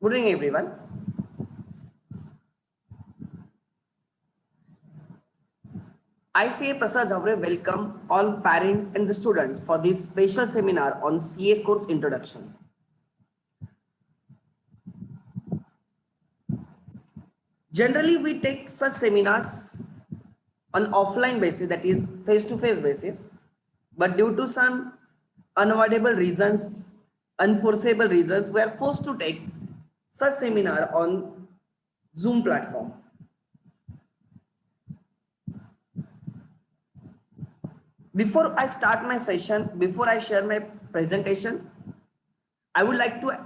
Good evening, everyone. I, CA Prasad Javre, welcome all parents and the students for this special seminar on CA course introduction. Generally, we take such seminars on offline basis, that is face-to-face basis, but due to some unavoidable reasons, unforeseeable reasons, we are forced to take such seminar on Zoom platform. Before I start my session, before I share my presentation, I would like to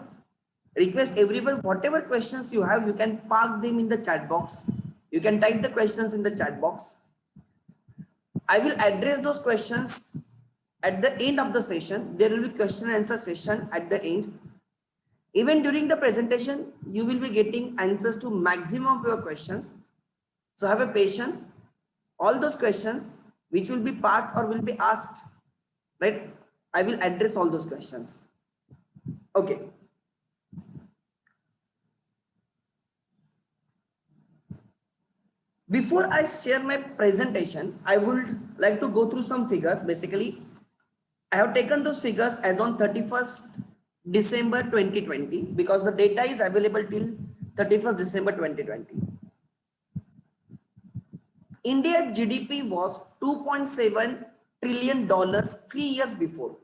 request everyone, whatever questions you have, you can park them in the chat box. You can type the questions in the chat box. I will address those questions at the end of the session. There will be question and answer session at the end. Even during the presentation, you will be getting answers to maximum of your questions. So have a patience. All those questions which will be part or will be asked, right? I will address all those questions. Okay. Before I share my presentation, I would like to go through some figures. Basically, I have taken those figures as on 31st December 2020 because the data is available till 31st December 2020. India's GDP was $2.7 trillion 3 years before.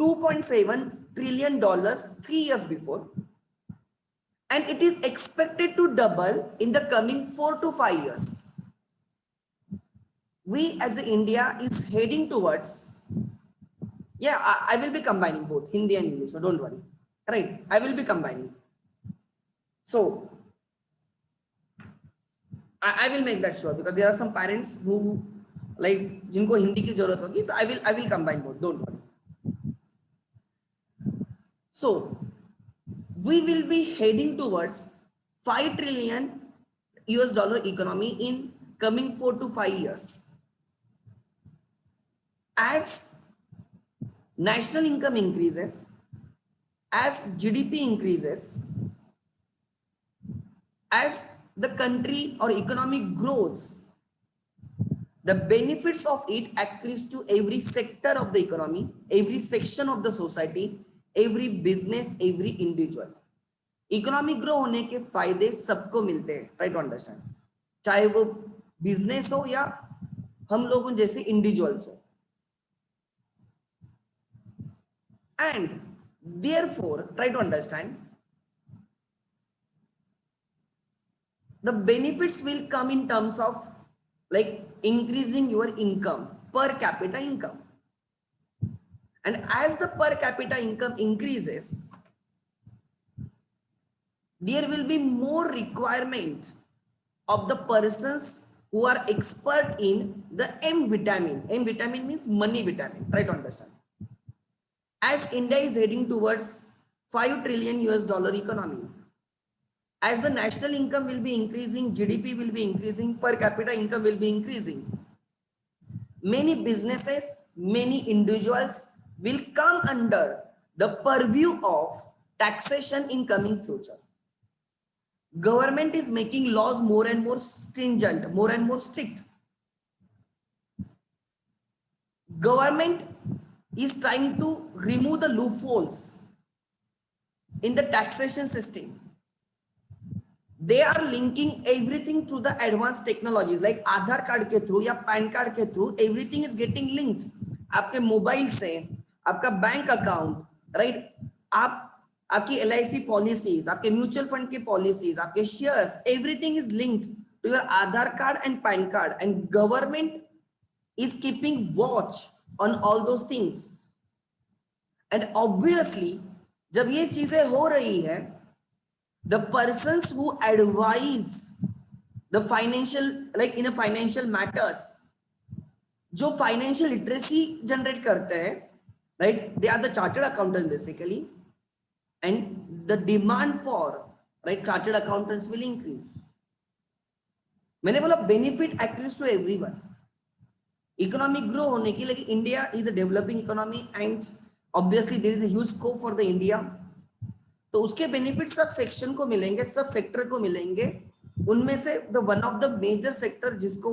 $2.7 trillion 3 years before. And it is expected to double in the coming 4 to 5 years. We as India is heading towards, I will be combining both Hindi and English, so don't worry. Right, I will be combining. So I will make that sure because there are some parents who like jinko Hindi ki zarurat hogi, so I will combine both, don't worry. So we will be heading towards $5 trillion economy in coming 4 to 5 years. As national income increases, as GDP increases, as the country or economy grows, the benefits of it accrues to every sector of the economy, every section of the society, every business, every individual. Economy grow होने के फायदे सबको मिलते हैं, try to understand, चाहे वो business हो या हम लोगों जैसे इंडिविजुअल्स हो. And therefore, try to understand, the benefits will come in terms of like increasing your income, per capita income. And as the per capita income increases, there will be more requirement of the persons who are expert in the M vitamin. M vitamin means money vitamin. Try to understand. As India is heading towards $5 trillion economy, as the national income will be increasing, GDP will be increasing, per capita income will be increasing, many businesses, many individuals will come under the purview of taxation in coming future. Government is making laws more and more stringent, more and more strict. Government is trying to remove the loopholes in the taxation system. They are linking everything through the advanced technologies like Aadhaar card के through या PAN card के through, everything is getting linked. आपके mobile से, आपका bank account, right, आपकी LIC policies, आपके mutual fund की policies, आपके shares, everything is linked to your Aadhaar card and PAN card, and government is keeping watch on all those things. And obviously, जब ये चीजें हो रही है, the persons who advise the financial, like in a financial matters, जो financial literacy generate करते हैं, right, they are the chartered accountants basically, and the demand for, right, chartered accountants will increase. मैंने बोला benefit accrues to everyone. Economy grow होने की, like India is a developing economy and obviously there is a huge scope for the India. तो उसके benefit sub section को मिलेंगे, सब sector को मिलेंगे। उनमें से the one of the major sector जिसको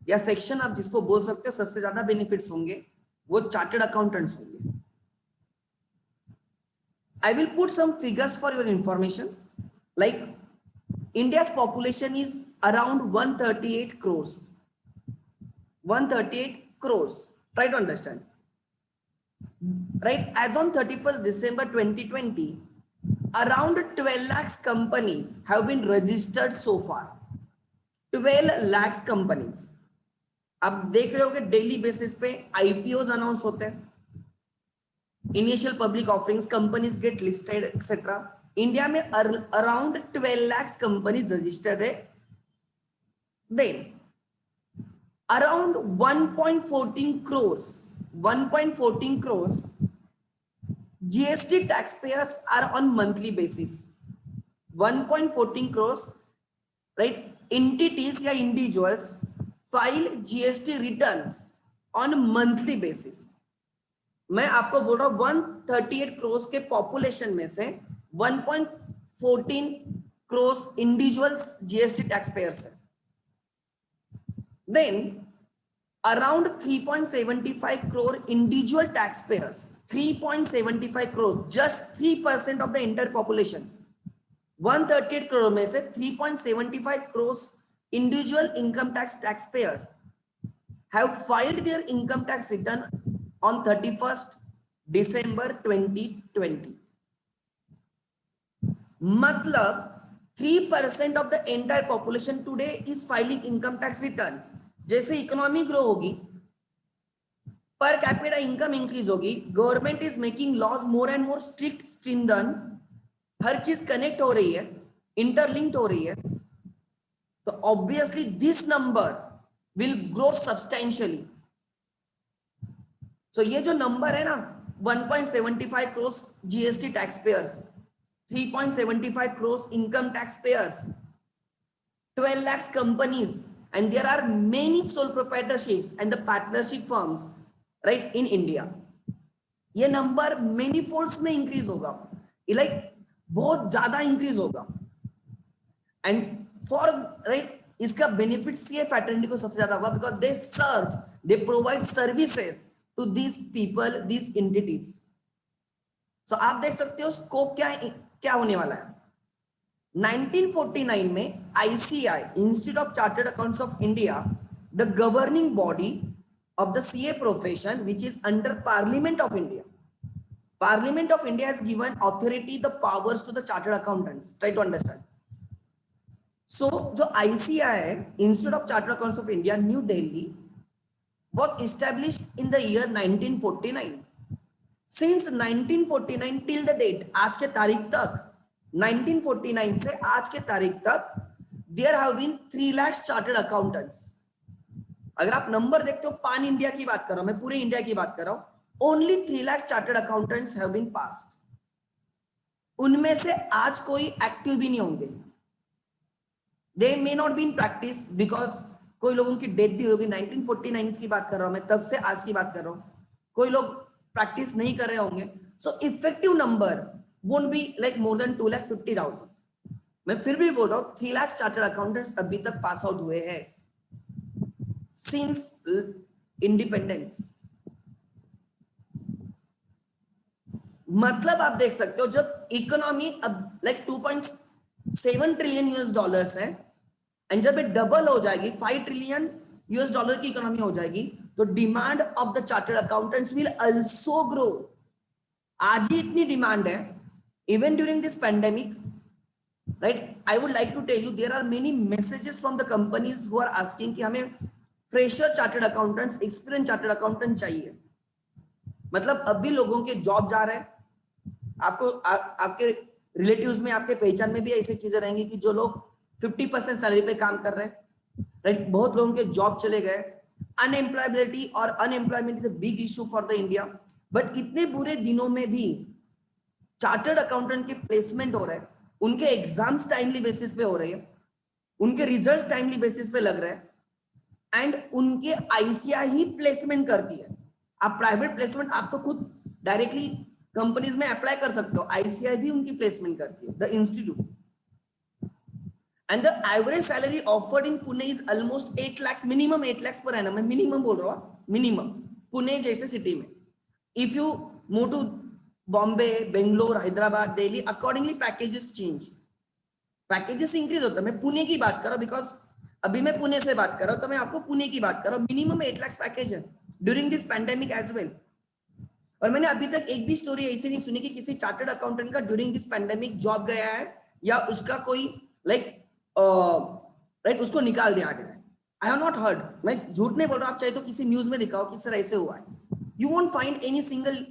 या सेक्शन आप जिसको बोल सकते हो सबसे ज्यादा बेनिफिट्स होंगे वो चार्टर्ड अकाउंटेंट्स होंगे। I will put some figures for your information. Like India's population is around 138 crores. 138 crores. Try to understand. Right, as on 31st December 2020, around 12 lakhs companies have been registered so far. 12 lakhs companies. आप देख रहे हो कि daily basis पे IPOs announce होते हैं, initial public offerings, companies get listed etcetera. India में around 12 lakhs companies registered है। Then around 1.14 crores GST taxpayers are on monthly basis. 1.14 crores, right? Entities या individuals file GST returns on monthly basis. मैं आपको बोल रहा हूं 138 crores के population में से 1.14 crores इंडिविजुअल्स GST taxpayers है। Then around 3.75 crore individual taxpayers, 3.75 crores, just 3% of the entire population. 138 crore में से 3.75 crores individual income taxpayers have filed their income tax return on 31st December 2020. मतलब 3% of the entire population today is filing income tax return. जैसे economy grow होगी, per capita income increase होगी, government is making laws more and more strict, stringent, हर चीज connect हो रही है, interlinked हो रही है, तो obviously this number will grow substantially. So ये जो नंबर है ना 1.75 crores GST tax payers, 3.75 crores income tax payers, 12 lakhs companies, and there are many sole proprietorships and the partnership firms, right, in India. ये number many folds में increase होगा, like बहुत ज्यादा increase होगा। एंड फॉर राइट इसका benefit CA fraternity को सबसे ज्यादा होगा, because they serve, they provide services to these people, these entities. So आप देख सकते हो स्कोप क्या होने वाला है। 1949 में ICI, institute of chartered accounts of India, the governing body of the CA profession, which is under Parliament of India. Parliament of India has given authority, the powers to the chartered accountants. Try to understand. So, जो ICI है, Institute of Chartered Accountants of India, New Delhi, was established in the year 1949. Since 1949 till the date, आज के तारीख तक, 1949 से आज के तारीख तक, there have been 3 lakhs chartered accountants. अगर आप नंबर देखते हो, पान इंडिया की बात कर रहा हूं मैं, पूरे इंडिया की बात कर रहा हूं, only 3 lakh chartered accountants have been passed. उनमें से आज कोई एक्टिव भी नहीं होंगे, they may not be in practice, because कोई लोगों की डेथ भी होगी। 1949 की बात कर रहा हूं मैं, तब से आज की बात कर रहा हूं, कोई लोग प्रैक्टिस नहीं कर रहे होंगे। So effective number won't be like more than 2,50,000। मैं फिर भी बोल रहा हूं 3 लाख चार्टर्ड अकाउंटेंट्स अभी तक पास आउट हुए हैं since independence। मतलब आप देख सकते हो जब इकोनॉमी अब लाइक 2.7 ट्रिलियन यूएस डॉलर्स है, एंड जब ये डबल हो जाएगी, 5 ट्रिलियन यूएस डॉलर की इकोनॉमी हो जाएगी, तो demand of the chartered accountants will also grow. आज ही इतनी डिमांड है, even during this pandemic, right. I would like to tell you there are many messages from the companies who are asking कि हमें fresher chartered accountants, experience chartered accountant चाहिए। मतलब अब भी लोगों के जॉब जा रहे हैं। आपको आपके रिलेटिव्स में, आपके पहचान में भी ऐसी चीजें रहेंगी कि जो लोग 50% सैलरी पे काम कर रहे हैं, राइट। बहुत लोगों के जॉब चले गए। अनएम्प्लॉयबिलिटी और unemployment is a big issue for the India. But इतने बुरे दिनों में भी चार्टर्ड अकाउंटेंट के प्लेसमेंट हो रहे हैं, उनके एग्जाम्स टाइमली बेसिस पे हो रही है, उनके रिजल्ट्स टाइमली बेसिस पे लग रहे हैं, एंड उनके आईसीआई ही प्लेसमेंट करती है। आप प्राइवेट प्लेसमेंट आप तो खुद डायरेक्टली कंपनीज में अप्लाई कर सकते हो, आईसीआई भी उनकी प्लेसमेंट करती है, the institute. And the average salary offered in Pune is almost 8 lakhs, minimum 8 lakhs पर annum, मैं मिनिमम बोल रहा हूँ, मिनिमम पुणे जैसे सिटी में। If you move to Bombay, Bangalore, Hyderabad, Delhi, accordingly packages change, packages increase होता है। मैं पुणे की बात कर रहा हूँ बिकॉज अभी मैं पुणे से बात कर रहा हूँ, तो मैं आपको पुणे की बात कर रहा हूँ। मिनिमम 8 lakhs पैकेज है during this pandemic as well. और मैंने अभी तक एक भी स्टोरी ऐसी नहीं सुनी कि किसी चार्टर्ड अकाउंटेंट का ड्यूरिंग दिस पैंडेमिक जॉब गया है या उसका कोई लाइक राइट उसको निकाल दिया गया है। आई हैव नॉट हर्ड, मैं झूठ नहीं बोल रहा, आप चाहे तो किसी न्यूज में दिखाओ कि सर ऐसे हुआ है। You won't find any single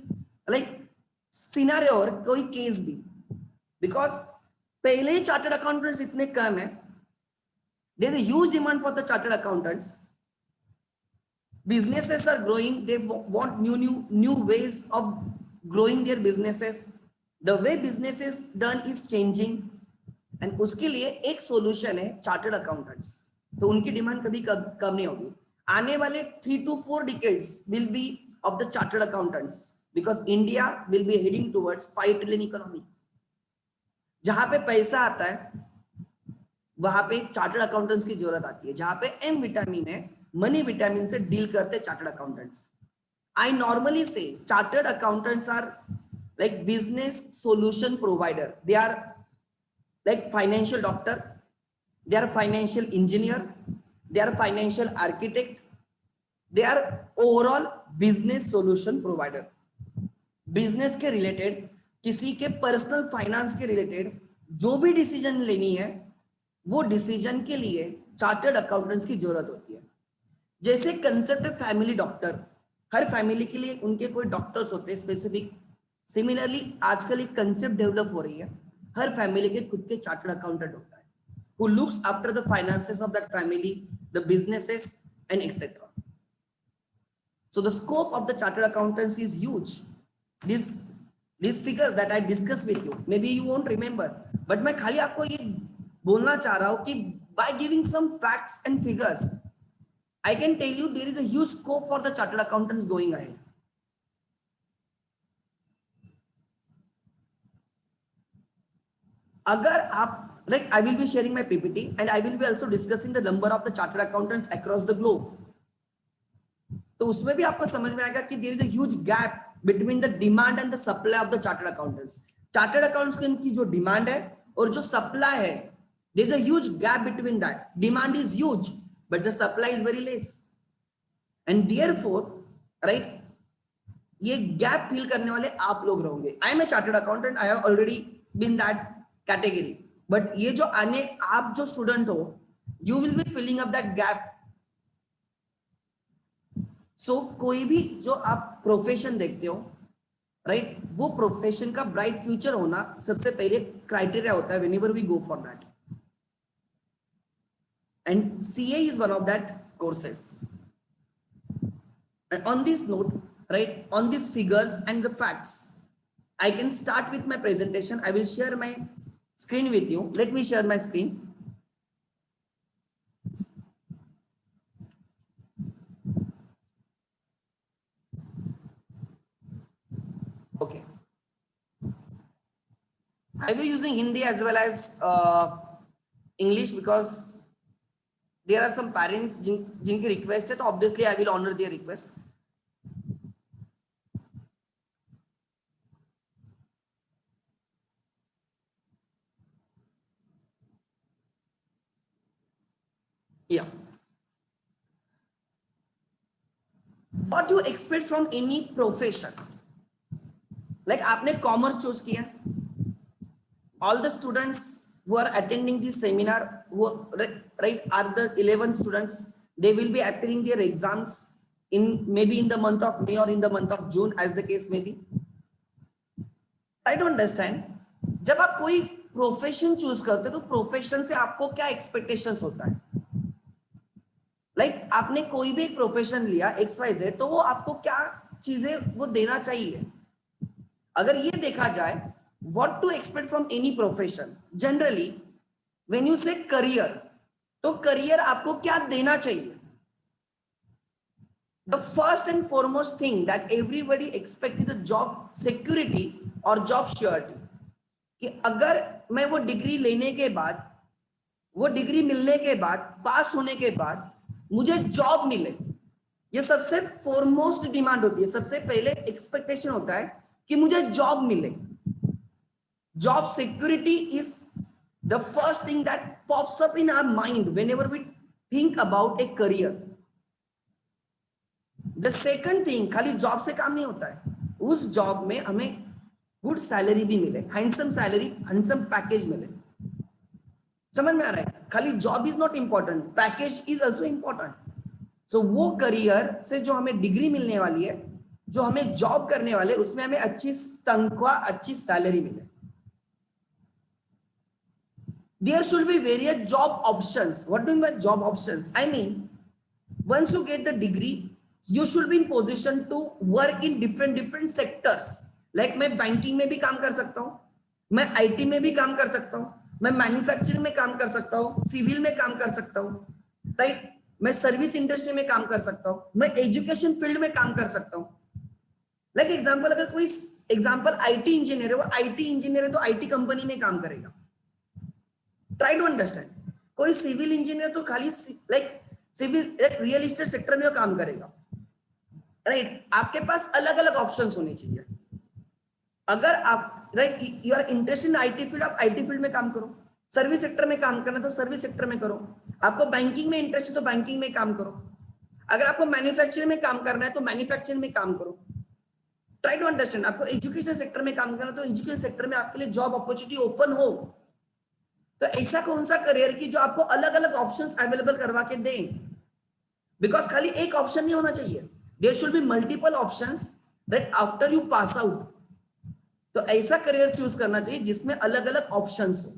like scenario और कोई केस भी, बिकॉज पहले ही चार्टर्ड अकाउंटेंट्स इतने कम है। There is a huge demand for the chartered accountants. Businesses are growing, they want new ways of growing their businesses. The way business is done is changing, and उसके लिए एक solution है chartered accountants. तो उनकी demand कभी कम नहीं होगी। आने वाले 3 to 4 decades will be of the chartered accountants, because India will be heading towards 5 trillion economy। जहां पे पैसा आता है वहां पे चार्टर्ड अकाउंटेंट्स की जरूरत आती है। जहां पे एम विटामिन है, मनी विटामिन से डील करते chartered accountants. I normally say chartered accountants are like business solution provider. They are like financial doctor, they are financial engineer, they are financial architect, they are overall business solution provider. Business के related, किसी के personal finance के related जो भी decision लेनी है, वो decision के लिए चार्टर्ड अकाउंटेंट्स की जरूरत होती है। जैसे कंसेप्ट है फैमिली डॉक्टर, हर फैमिली के लिए उनके कोई डॉक्टर्स होते हैं स्पेसिफिक। सिमिलरली आजकल एक कंसेप्ट डेवलप हो रही है, हर फैमिली के खुद के चार्टर्ड अकाउंटेंट होता है, who looks after the finances of that family, the businesses and etc. So the scope of the chartered accountants is huge. These figures that I discussed with you, maybe you won't remember, but मैं खाली आपको ये बोलना चाह रहा हूँ कि by giving some facts and figures, I can tell you there is a huge scope for the chartered accountants going ahead. अगर आप like I will be sharing my PPT and I will be also discussing the number of the chartered accountants across the globe. तो उसमें भी आपको समझ में आएगा कि there is a huge gap between the demand and the supply of the chartered accountants. Chartered accountants की जो डिमांड है और जो सप्लाई है, there is a huge gap between that. Demand is huge, but the supply is very less. And therefore, right, ये gap fill करने वाले आप लोग रहोगे। I am a chartered accountant, I have already been that category, but ये जो आने आप जो स्टूडेंट हो, you will be filling up that gap. So कोई भी जो आप प्रोफेशन देखते हो, राइट, वो प्रोफेशन का ब्राइट फ्यूचर होना सबसे पहले क्राइटेरिया होता है whenever we go for that, and CA is one of that courses. And on this note, right, on these figures and the facts, I can start with my presentation. I will share my screen with you. Let me share my screen. Okay. I will be using Hindi as well as English because there are some parents जिनकी request है, तो obviously I will honor their request. Yeah. What do you expect from any profession? Like आपने commerce choose किया, all the students who are attending this seminar, who right are the 11 students, they will be appearing their exams in maybe in the month of May or in the month of June, as the case may be. I don't understand. जब आप कोई profession choose करते हो तो profession से आपको क्या expectations होता है? लाइक आपने कोई भी एक प्रोफेशन लिया XYZ, तो वो आपको क्या चीजें वो देना चाहिए? अगर ये देखा जाए, what to expect from any profession, generally when you say career, तो करियर आपको क्या देना चाहिए? the first and foremost thing that everybody expect is the job security or job surety, कि अगर मैं वो डिग्री लेने के बाद, वो डिग्री मिलने के बाद, पास होने के बाद मुझे जॉब मिले, ये सबसे फोरमोस्ट डिमांड होती है, सबसे पहले एक्सपेक्टेशन होता है कि मुझे जॉब मिले. Job security is the first thing that pops up in our mind whenever we think about a career. The second thing, खाली जॉब से काम नहीं होता है, उस जॉब में हमें गुड सैलरी भी मिले, हैंडसम सैलरी, हैंडसम पैकेज मिले. समझ में आ रहा है? खाली job is not important, package is also important. So वो करियर से जो हमें डिग्री मिलने वाली है, जो हमें जॉब करने वाले, उसमें हमें अच्छी तनख्वाह, अच्छी सैलरी मिले. There should be various job options. What do you mean by job options? I mean, once you get the degree, you should be in position to work in different sectors. Like मैं banking में भी काम कर सकता हूँ, मैं IT में भी काम कर सकता हूँ, मैं मैन्युफैक्चरिंग में काम कर सकता हूँ, सिविल में काम कर सकता हूँ, राइट? मैं सर्विस इंडस्ट्री में काम कर सकता हूँ, मैं एजुकेशन फील्ड में काम कर सकता हूँ. लाइक एग्जाम्पल, अगर कोई एग्जाम्पल आईटी इंजीनियर है, वो आईटी इंजीनियर है तो आईटी कंपनी में काम करेगा. Try to understand. कोई सिविल इंजीनियर तो खाली like civil, like real estate sector में वो काम करेगा, राइट? आपके पास अलग अलग ऑप्शंस होने चाहिए. अगर आप right you are interested in IT field, आप आईटी फील्ड में काम करो. सर्विस सेक्टर में काम करना तो सर्विस सेक्टर में करो. आपको बैंकिंग में इंटरेस्ट है तो बैंकिंग में काम करो. अगर आपको मैन्युफैक्चरिंग में काम करना है तो मैन्युफैक्चरिंग में काम करो. Try to understand. आपको एजुकेशन सेक्टर में काम करना तो एजुकेशन सेक्टर में आपके लिए जॉब अपॉर्चुनिटी ओपन हो. तो ऐसा कौन सा करियर की जो आपको अलग अलग ऑप्शंस अवेलेबल करवा के दें. बिकॉज खाली एक ऑप्शन नहीं होना चाहिए, there should be multiple options right after you pass out. तो ऐसा करियर चूज करना चाहिए जिसमें अलग अलग ऑप्शंस हो.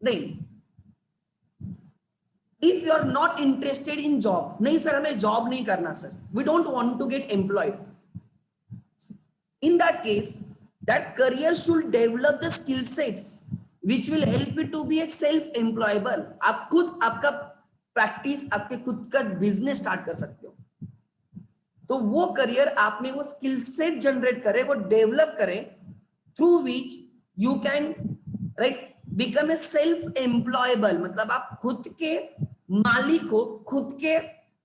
Then if you are not interested in job, नहीं सर हमें जॉब नहीं करना sir, we don't want to get employed, in that case that career should develop the skill sets which will help you to be a self employable. आप खुद आपका practice, आपके खुद का बिजनेस स्टार्ट कर सकते हो. तो वो करियर आप में वो स्किल सेट जनरेट करे, वो डेवलप करे, through which you can right become a self employable. मतलब आप खुद के मालिक हो, खुद के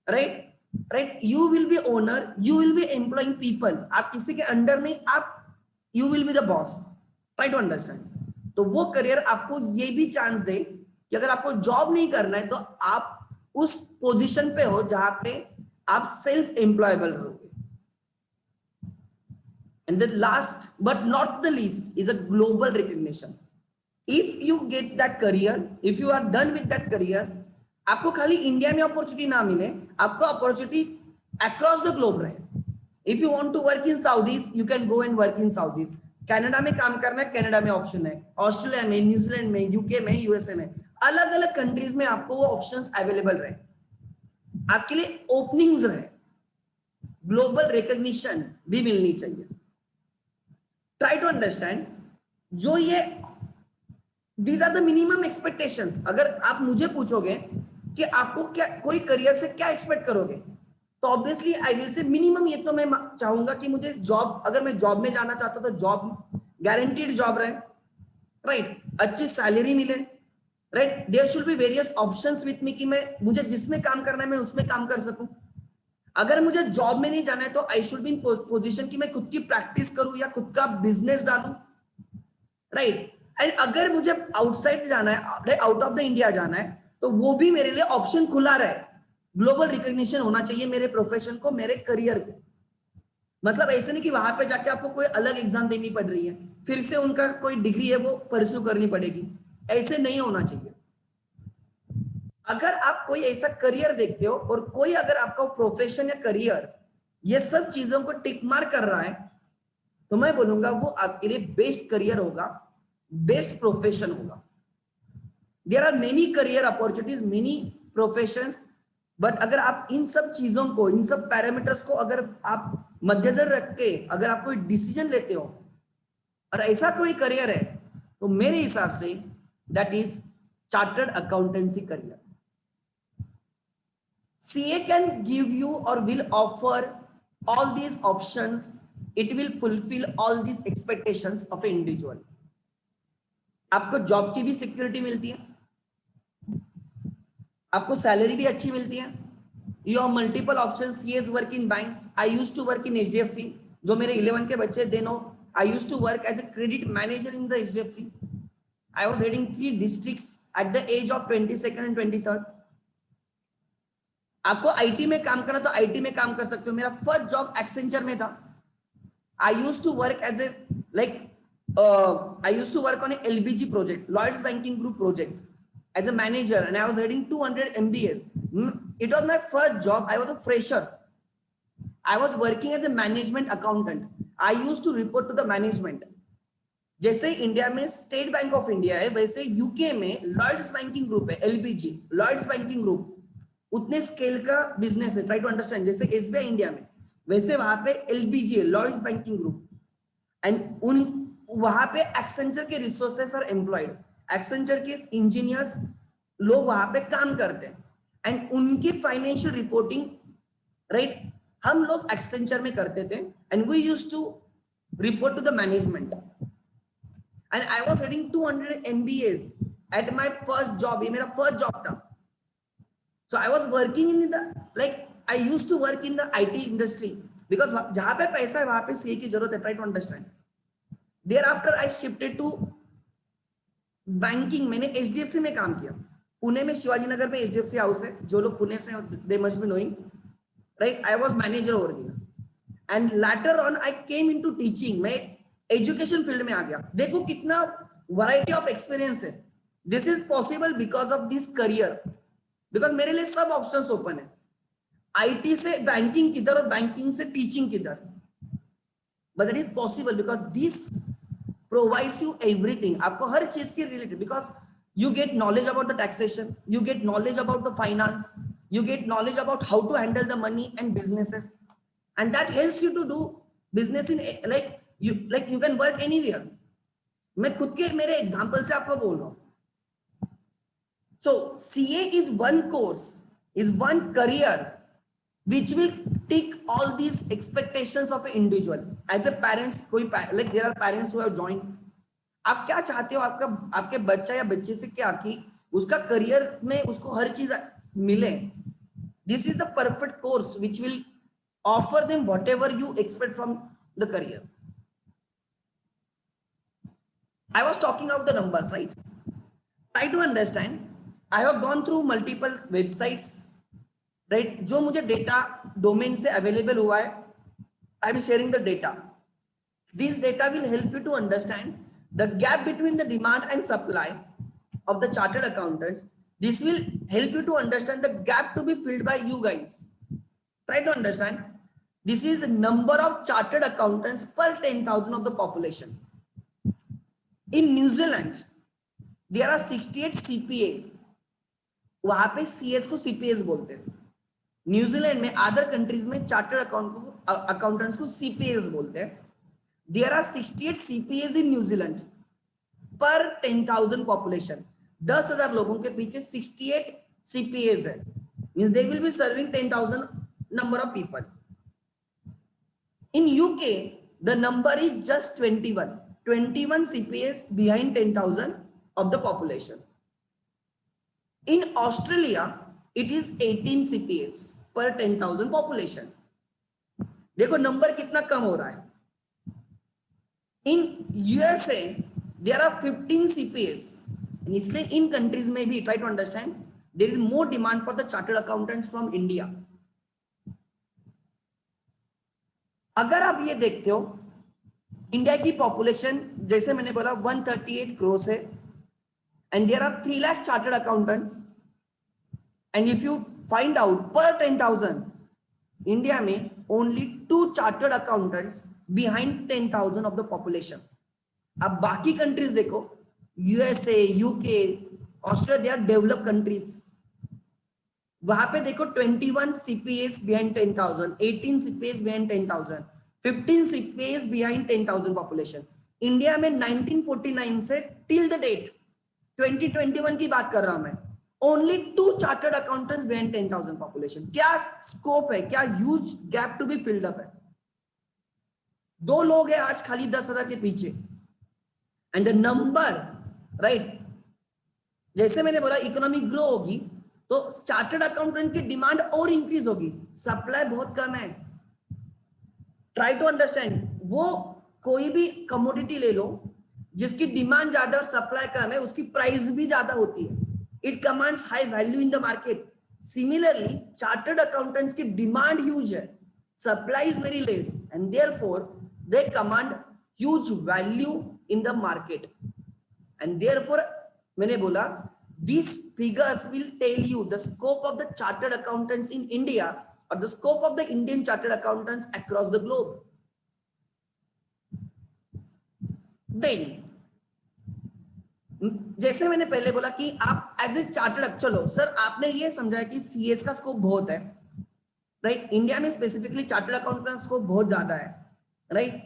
right you will be owner, you will be employing people. आप किसी के अंडर नहीं, आप you will be the boss. Try to understand. तो वो करियर आपको ये भी चांस दे कि अगर आपको जॉब नहीं करना है तो आप उस पोजीशन पे हो जहां पे आप सेल्फ एम्प्लॉयबल रहोगे. And the last but not the least is a global recognition. If you get that career, if you are done with that career, आपको खाली इंडिया में अपॉर्चुनिटी ना मिले, आपको अपॉर्चुनिटी अक्रॉस द ग्लोब रहे. If you want to work in Saudis, you can go and work in Saudis. Canada में काम करना है, कनाडा में ऑप्शन है. ऑस्ट्रेलिया में, न्यूजीलैंड में, यूके में, यूएसए में, अलग अलग कंट्रीज में आपको वो ऑप्शंस अवेलेबल रहे, आपके लिए ओपनिंग्स रहे. ग्लोबल रिकॉग्निशन भी मिलनी चाहिए. Try to understand. जो ये these are the minimum expectations. अगर आप मुझे पूछोगे कि आपको क्या, कोई करियर से क्या एक्सपेक्ट करोगे, तो obviously I will say minimum ये तो मैं चाहूंगा कि मुझे जॉब, अगर मैं जॉब में जाना चाहता हूं तो जॉब गारंटीड जॉब रहे, राइट? अच्छी सैलरी मिले, right? There should be various options with me कि मैं, मुझे जिसमें काम करना है मैं उसमें काम कर सकूं. अगर मुझे जॉब में नहीं जाना है तो I should be in position कि मैं खुद की प्रैक्टिस करूं या खुद का बिजनेस डालूं, राइट? एंड अगर मुझे आउटसाइड जाना है, आउट ऑफ द इंडिया जाना है, तो वो भी मेरे लिए ऑप्शन खुला रहे. ग्लोबल रिकॉग्निशन होना चाहिए मेरे प्रोफेशन को, मेरे करियर को. मतलब ऐसे नहीं कि वहां पे जाके आपको कोई अलग एग्जाम देनी पड़ रही है, फिर से उनका कोई डिग्री है वो परस्यू करनी पड़ेगी. ऐसे नहीं होना चाहिए. अगर आप कोई ऐसा करियर देखते हो और कोई अगर आपका प्रोफेशन या करियर ये सब चीजों को टिक मार कर रहा है, तो मैं बोलूंगा वो आपके लिए बेस्ट करियर होगा, बेस्ट प्रोफेशन होगा. There are many career opportunities, many professions, but अगर आप इन सब चीजों को, इन सब पैरामीटर्स को अगर आप मद्देनजर रख के अगर आप कोई डिसीजन लेते हो और ऐसा कोई करियर है, तो मेरे हिसाब say that is chartered accountancy career. CA can give you or will offer all these options. It will fulfill all these expectations of an individual. आपको जॉब की भी सिक्योरिटी मिलती है, आपको सैलरी भी अच्छी मिलती है. You have multiple options. CAs work in banks. I used to work in HDFC. जो मेरे 11 के बच्चे they know I used to work as a credit manager in the HDFC. I was heading 3 districts at the age of 22nd and 23rd. आपको IT में काम करना तो IT में काम कर सकते हो. मेरा फर्स्ट जॉब एक्सेंचर में था. I used to work as a I used to work on a LBG project, Lloyds Banking Group project, as a manager, and I was heading 200 MBAs. It was my first job. I was a fresher. I was working as a management accountant. I used to report to the management. जैसे इंडिया में State Bank of India है, वैसे UK में Lloyds Banking Group है, LBG, Lloyds Banking Group. उतने scale का business है. Try to understand. जैसे SBI इंडिया में, वैसे वहां पे LBG है, लॉयड्स बैंकिंग ग्रुप. एंड उन वहां पे एक्सेंचर के रिसोर्सेस आर एम्प्लॉयड. एक्सेंचर के इंजीनियर्स लोग वहां पे काम करते हैं एंड उनकी फाइनेंशियल रिपोर्टिंग राइट हम लोग एक्सेंचर में करते थे. And we used to report to the management. And I was heading 200 MBAs at my first job. ये मेरा फर्स्ट जॉब था. So I was working in the like I used to work in the IT industry because जहां पे पैसा है वहां पे CA की जरूरत है. Try to understand. Thereafter I shifted to banking. मैंने HDFC में काम किया. पुणे में शिवाजी नगर में HDFC हाउस है. जो लोग पुणे से they must be knowing, right? I was manager over there. And later on I came into teaching. मैं एजुकेशन फील्ड में आ गया. देखो कितना वैरायटी ऑफ एक्सपीरियंस है. This is possible because of this career. Because मेरे लिए सब ऑप्शंस ओपन है. IT से बैंकिंग किधर और बैंकिंग से टीचिंग किधर. But it is possible because this provides you everything. आपको हर चीज के related. Because you get knowledge about the taxation, you get knowledge about the finance, you get knowledge about how to handle the money and businesses, and that helps you to do business in like you can work anywhere. मैं खुद के मेरे example से आपको बोल रहा हूँ. So CA is one course, is one career which will tick all these expectations of an individual. As a parents, कोई like there are parents who have joined. आप क्या चाहते हो आपके बच्चा या बच्चे से क्या कि उसका करियर में उसको हर चीज मिले. This is the perfect course which will offer them whatever you expect from the career. I was talking about the numbers, right? Try to understand. I have gone through multiple websites, right? जो मुझे data domain से available हुआ है, I am sharing the data. This data will help you to understand the gap between the demand and supply of the chartered accountants. This will help you to understand the gap to be filled by you guys. Try to understand. This is the number of chartered accountants per 10,000 of the population. In New Zealand, there are 68 CPAs. वहां पे CAs को CPAs बोलते हैं. New Zealand में other countries में chartered accountants को CPAs बोलते हैं. There are 68 CPAs in New Zealand per 10,000 population. 10,000 लोगों के पीछे 68 CPAs है. Means they will be serving 10,000 number of people. In UK, the number is just 21. 21 CPAs behind 10,000 of the population. In Australia, it is 18 CPAs per 10,000 population. देखो number कितना कम हो रहा है. In USA, there are 15 CPAs. And इसलिए इन countries में भी try to understand there is more demand for the chartered accountants from India. अगर आप ये देखते हो इंडिया की पॉपुलेशन जैसे मैंने बोला 138 करोड़ है and there are 3 lakh chartered accountants, and if you find out per 10,000 India में only 2 chartered accountants behind 10,000 of the population. अब बाकी कंट्रीज देखो USA, UK, Australia, they are developed countries. वहां पे देखो 21 CPAs behind 10,000, 18 CPAs behind 10,000, 15 CPAs behind 10,000 population. India में 1949 से till the date 2021 की बात कर रहा हूं मैं. Only 2 chartered accountants behind 10,000 population. क्या स्कोप है, क्या huge gap to be filled up है। 2 लोग हैं आज खाली 10,000 के पीछे। एंड द नंबर, राइट, जैसे मैंने बोला इकोनॉमी ग्रो होगी तो चार्टर्ड अकाउंटेंट की डिमांड और इंक्रीज होगी, सप्लाई बहुत कम है। ट्राई टू अंडरस्टैंड, वो कोई भी कमोडिटी ले लो जिसकी डिमांड ज्यादा और सप्लाई कम है, उसकी प्राइस भी ज्यादा होती है। It commands high value in the market. Similarly chartered accountants की डिमांड ह्यूज है, supply is very less, and therefore they command huge value in the market. And therefore मैंने बोला these figures will tell you the scope of the chartered accountants in India or the scope of the Indian chartered accountants across the globe. Then जैसे मैंने पहले बोला कि आप as a chartered, चलो sir आपने ये समझा कि सीएस का स्कोप बहुत है, राइट, इंडिया में स्पेसिफिकली चार्टर्ड अकाउंटेंट का स्कोप बहुत ज्यादा है, राइट,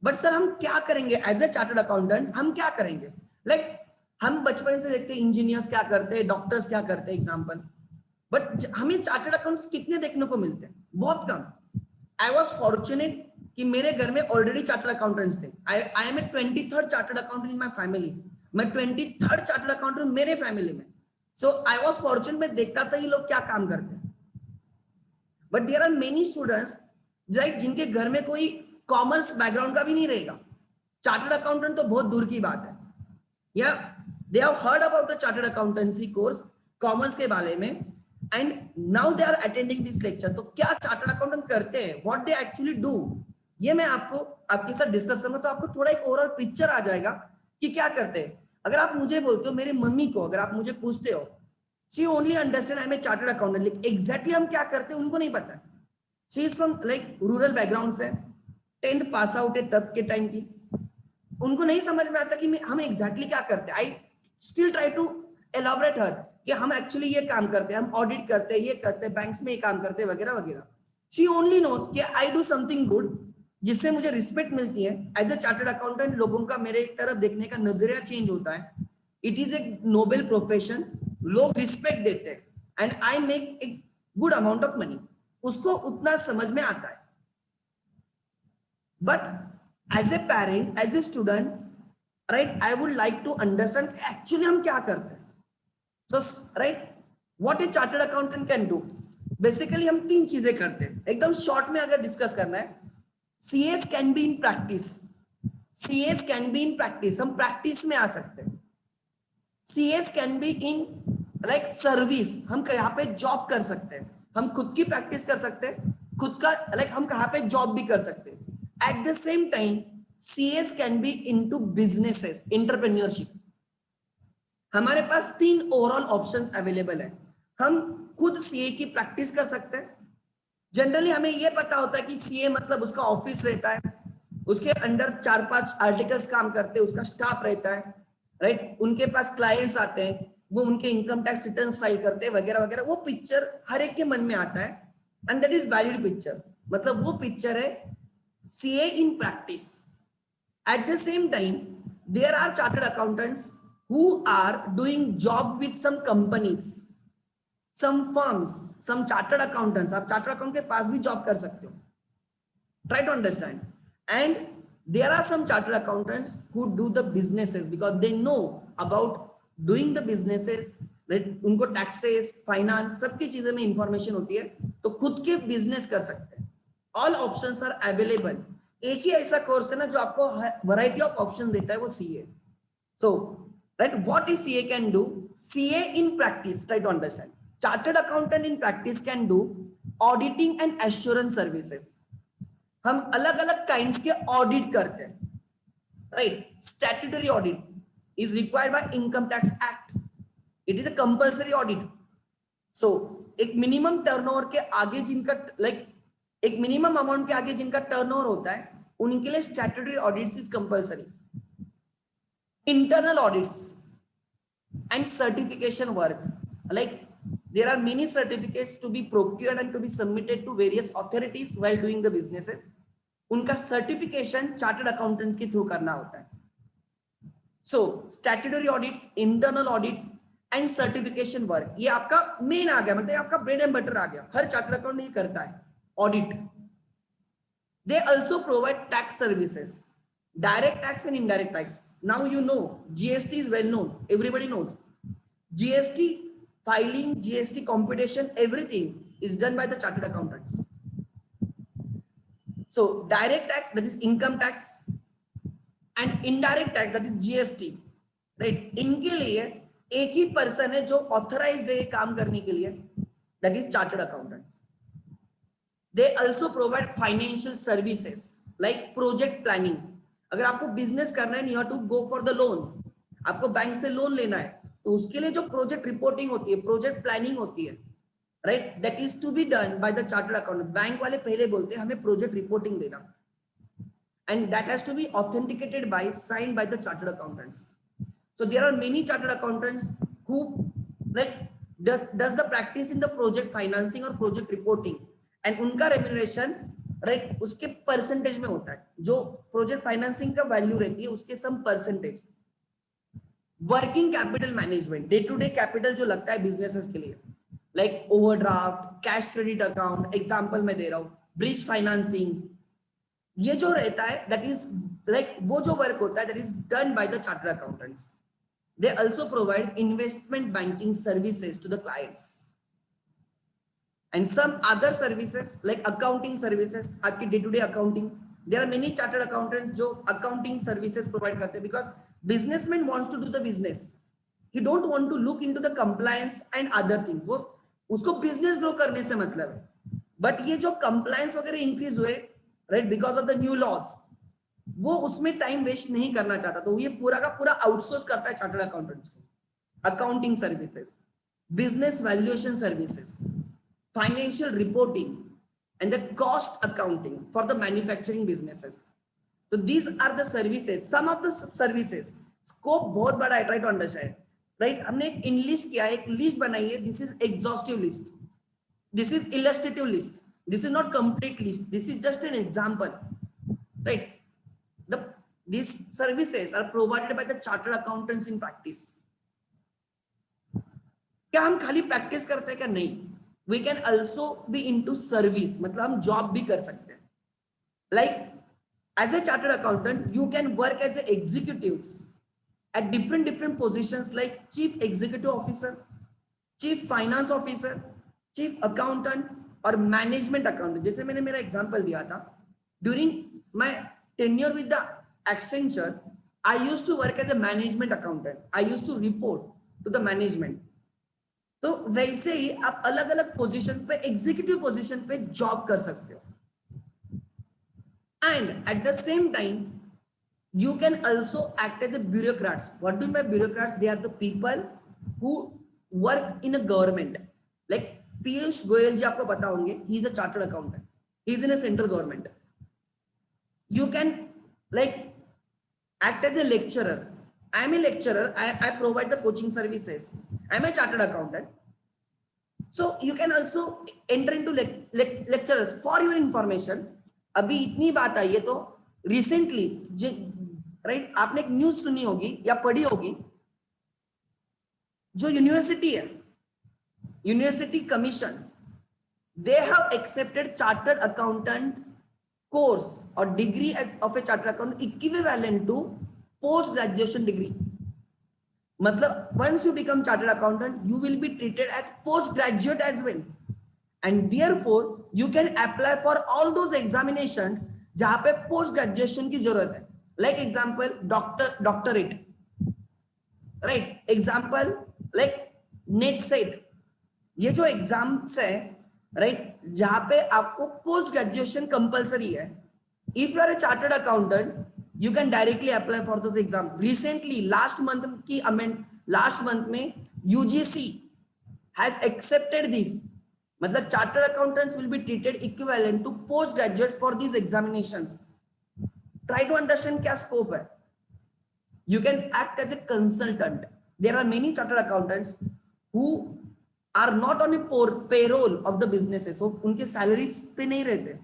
बट सर हम क्या करेंगे एज ए चार्टर्ड अकाउंटेंट, हम क्या करेंगे? लाइक हम बचपन से देखते हैं इंजीनियर्स क्या करते हैं, डॉक्टर्स क्या करते हैं एग्जाम्पल, बट हमें चार्टर्ड अकाउंट्स कितने देखने को मिलते हैं? बहुत कम। आई वॉज फॉर्चुनेट कि मेरे घर में ऑलरेडी चार्टर्ड अकाउंटेंट्स थे। I am a 23rd chartered accountant in my family. मैं 23rd चार्टर्ड अकाउंटेंट मेरे फैमिली में। सो आई वॉज फॉर्चुनेट, मैं देखता था ये लोग क्या काम करते हैं। But there are many students, right, जिनके घर में कोई कॉमर्स बैकग्राउंड का भी नहीं रहेगा, चार्टर्ड अकाउंटेंट तो बहुत दूर की बात है, या they have heard about the chartered accountancy course commerce के बारे में, and now they are attending this lecture। तो क्या चार्टर्ड अकाउंटेंट करते हैं, what they actually do, ये मैं आपको आपके साथ डिस्कस करूंगा, तो आपको थोड़ा एक ओवरऑल पिक्चर आ जाएगा कि क्या करते हैं। अगर आप मुझे बोलते हो, मेरी मम्मी को अगर आप मुझे पूछते हो, she only understand I am a chartered accountant, लेकिन एग्जैक्टली हम क्या करते हैं उनको नहीं पता। she is from like rural background से, 10th पास आउट है तब के टाइम की, उनको नहीं समझ में आता कि हम एग्जैक्टली क्या करते हैं। I still try to elaborate हर कि हम एक्चुअली ये काम करते हैं, हम ऑडिट करते हैं, ये करते हैं, बैंक्स में ये काम करते हैं वगैरह वगैरह। शी ओनली नोज कि आई डू समथिंग गुड जिससे मुझे रिस्पेक्ट मिलती है एज अ चार्टर्ड अकाउंटेंट। लोगों का मेरे तरफ देखने का नजरिया चेंज होता है। It is a noble profession, लोग रिस्पेक्ट देते हैं, and I make a good amount of money, उसको उतना समझ में आता है। But as a parent, as a student, right, I would like to understand actually हम क्या करते हैं। So right, what a chartered accountant can do, basically हम 3 चीजें करते हैं, एकदम शॉर्ट में अगर डिस्कस करना है। CS can be in practice, CS can be in practice, हम प्रैक्टिस में आ सकते हैं। CS can be in like service, हम यहाँ पे जॉब कर सकते हैं, हम खुद की प्रैक्टिस कर सकते हैं, खुद का लाइक हम कहाँ पे जॉब भी कर सकते हैं। Eight the same time CS can be into businesses, entrepreneurship. हमारे पास 3 ओवरऑल ऑप्शंस अवेलेबल है। हम खुद सीए की प्रैक्टिस कर सकते हैं। जनरली हमें यह पता होता है कि सीए मतलब उसका ऑफिस रहता है, उसके अंडर 4-5 आर्टिकल्स काम करते हैं, उसका स्टाफ रहता है, राइट, उनके पास क्लाइंट्स आते हैं, वो उनके इनकम टैक्स रिटर्न फाइल करते हैं वगैरह वगैरह। वो पिक्चर हर एक के मन में आता है, and that is valid picture, मतलब वो पिक्चर है CA in practice. At the same time, there are chartered accountants who are doing job with some companies, some firms, some chartered accountants. आप chartered accountant के पास भी job कर सकते हो. Try to understand. And there are some chartered accountants who do the businesses because they know about doing the businesses. उनको taxes, finance, सबकी चीजें में information होती है, तो खुद के business कर सकते हैं. All options are available. एक ही ऐसा कोर्स है ना जो आपको वैरायटी ऑफ ऑप्शन देता है, वो CA. So right, what is CA can do? CA in practice, try to understand. Chartered accountant in practice can do auditing and assurance services. हम अलग अलग काइंड्स के ऑडिट करते हैं, right. Statutory audit is required by income tax act, it is a compulsory audit. So एक minimum turnover के आगे जिनका लाइक एक मिनिमम अमाउंट के आगे जिनका टर्नओवर होता है, उनके लिए statutory audits is compulsory. Internal audits and certification work, like there are many certificates to be procured and to be submitted to various authorities while doing the businesses. उनका certification chartered accountants के through करना होता है। So statutory audits, internal audits and certification work, ये आपका main आ गया, मतलब आपका ब्रेड एंड बटर आ गया, हर चार्टर्ड अकाउंट ये करता है, audit. They also provide tax services, direct tax and indirect tax. Now you know GST is well known, everybody knows GST filing, GST computation, everything is done by the chartered accountants. So direct tax, that is income tax, and indirect tax, that is GST, right? इनके लिए एक ही person है जो authorised है काम करने के लिए, that is chartered accountants. They also provide financial services like project planning. अगर आपको बिजनेस करना है, you have to go for the loan, आपको बैंक से लोन लेना है, तो उसके लिए जो प्रोजेक्ट रिपोर्टिंग होती है, प्रोजेक्ट प्लानिंग होती है, right, that is to be done by the chartered accountant. Bank वाले पहले बोलते हैं हमें प्रोजेक्ट रिपोर्टिंग देना, and that has to be authenticated by, signed by the chartered accountants. So there are many chartered accountants who like does the practice in the project financing और project reporting, and उनका remuneration right उसके percentage में होता है, जो project financing का value रहती है उसके some percentage. Working capital management, day to day capital जो लगता है बिजनेसेस के लिए, like overdraft, cash credit account, example मैं दे रहा हूं, ब्रिज फाइनेंसिंग, ये जो रहता है दैट इज लाइक वो जो वर्क होता है that is done by the chartered accountants. They also provide investment banking services to the clients and some other services like accounting services, आपकी day to day accounting. There are many chartered accountants जो accounting services provide करते हैं, because businessman wants to do the business, he don't want to look into the compliance and other things. वो उसको business grow करने से मतलब है, but ये जो compliance वगैरह increase हुए right because of the new laws, वो उसमें time waste नहीं करना चाहता, तो ये पूरा का पूरा outsource करता है chartered accountants को. Accounting services, business valuation services, financial reporting, and the cost accounting for the manufacturing businesses. So these are the services, some of the services. Scope बहुत बड़ा है, try to understand, right? हमने एक enlist किया, एक list बनाई है. This is exhaustive list, this is illustrative list, this is not complete list, this is just an example, right? These services are provided by the chartered accountants in practice. क्या हम खाली practice करते हैं क्या? नहीं. We can also be into service, मतलब हम job भी कर सकते हैं. Like as a chartered accountant, you can work as a executives at different positions like chief executive officer, chief finance officer, chief accountant और management accountant. जैसे मैंने मेरा एग्जांपल दिया था, during my tenure with the Accenture, I used to work as a management accountant. I used to report to the management. तो वैसे ही आप अलग अलग पोजीशन पे, एग्जीक्यूटिव पोजीशन पे जॉब कर सकते हो. And at the same time you can also act as a bureaucrats. What do mean by bureaucrats? They are the people who work in a government. Like Piyush Goyal ji आपको पता होंगे, he is a chartered accountant, he is in a central government. You can like act as a lecturer. I am a lecturer, I provide the coaching services, I am a chartered accountant. So you can also enter into lecturers. For your information, अभी इतनी बात आई है तो recently right, आपने एक news सुनी होगी या पढ़ी होगी, जो यूनिवर्सिटी है, university commission, they have accepted chartered accountant course or degree of a chartered accountant equivalent to post graduation degree. मतलब once you become chartered accountant, you will be treated as postgraduate as well, and therefore you can apply for all those examinations जहाँ पे post graduation की जरूरत है. Like example, doctorate, right? Example like NET SET, ये जो exams है right, जहां पे आपको पोस्ट ग्रेजुएशन कंपलसरी है. If you are a chartered accountant you can directly apply for those exam. Recently last month में UGC has accepted this, मतलब chartered accountants will be treated equivalent to postgraduate for these examinations. Try to understand क्या scope है. You can act as a consultant. There are many chartered accountants who are not on a payroll of the businesses, so उनके salaries पे नहीं रहते.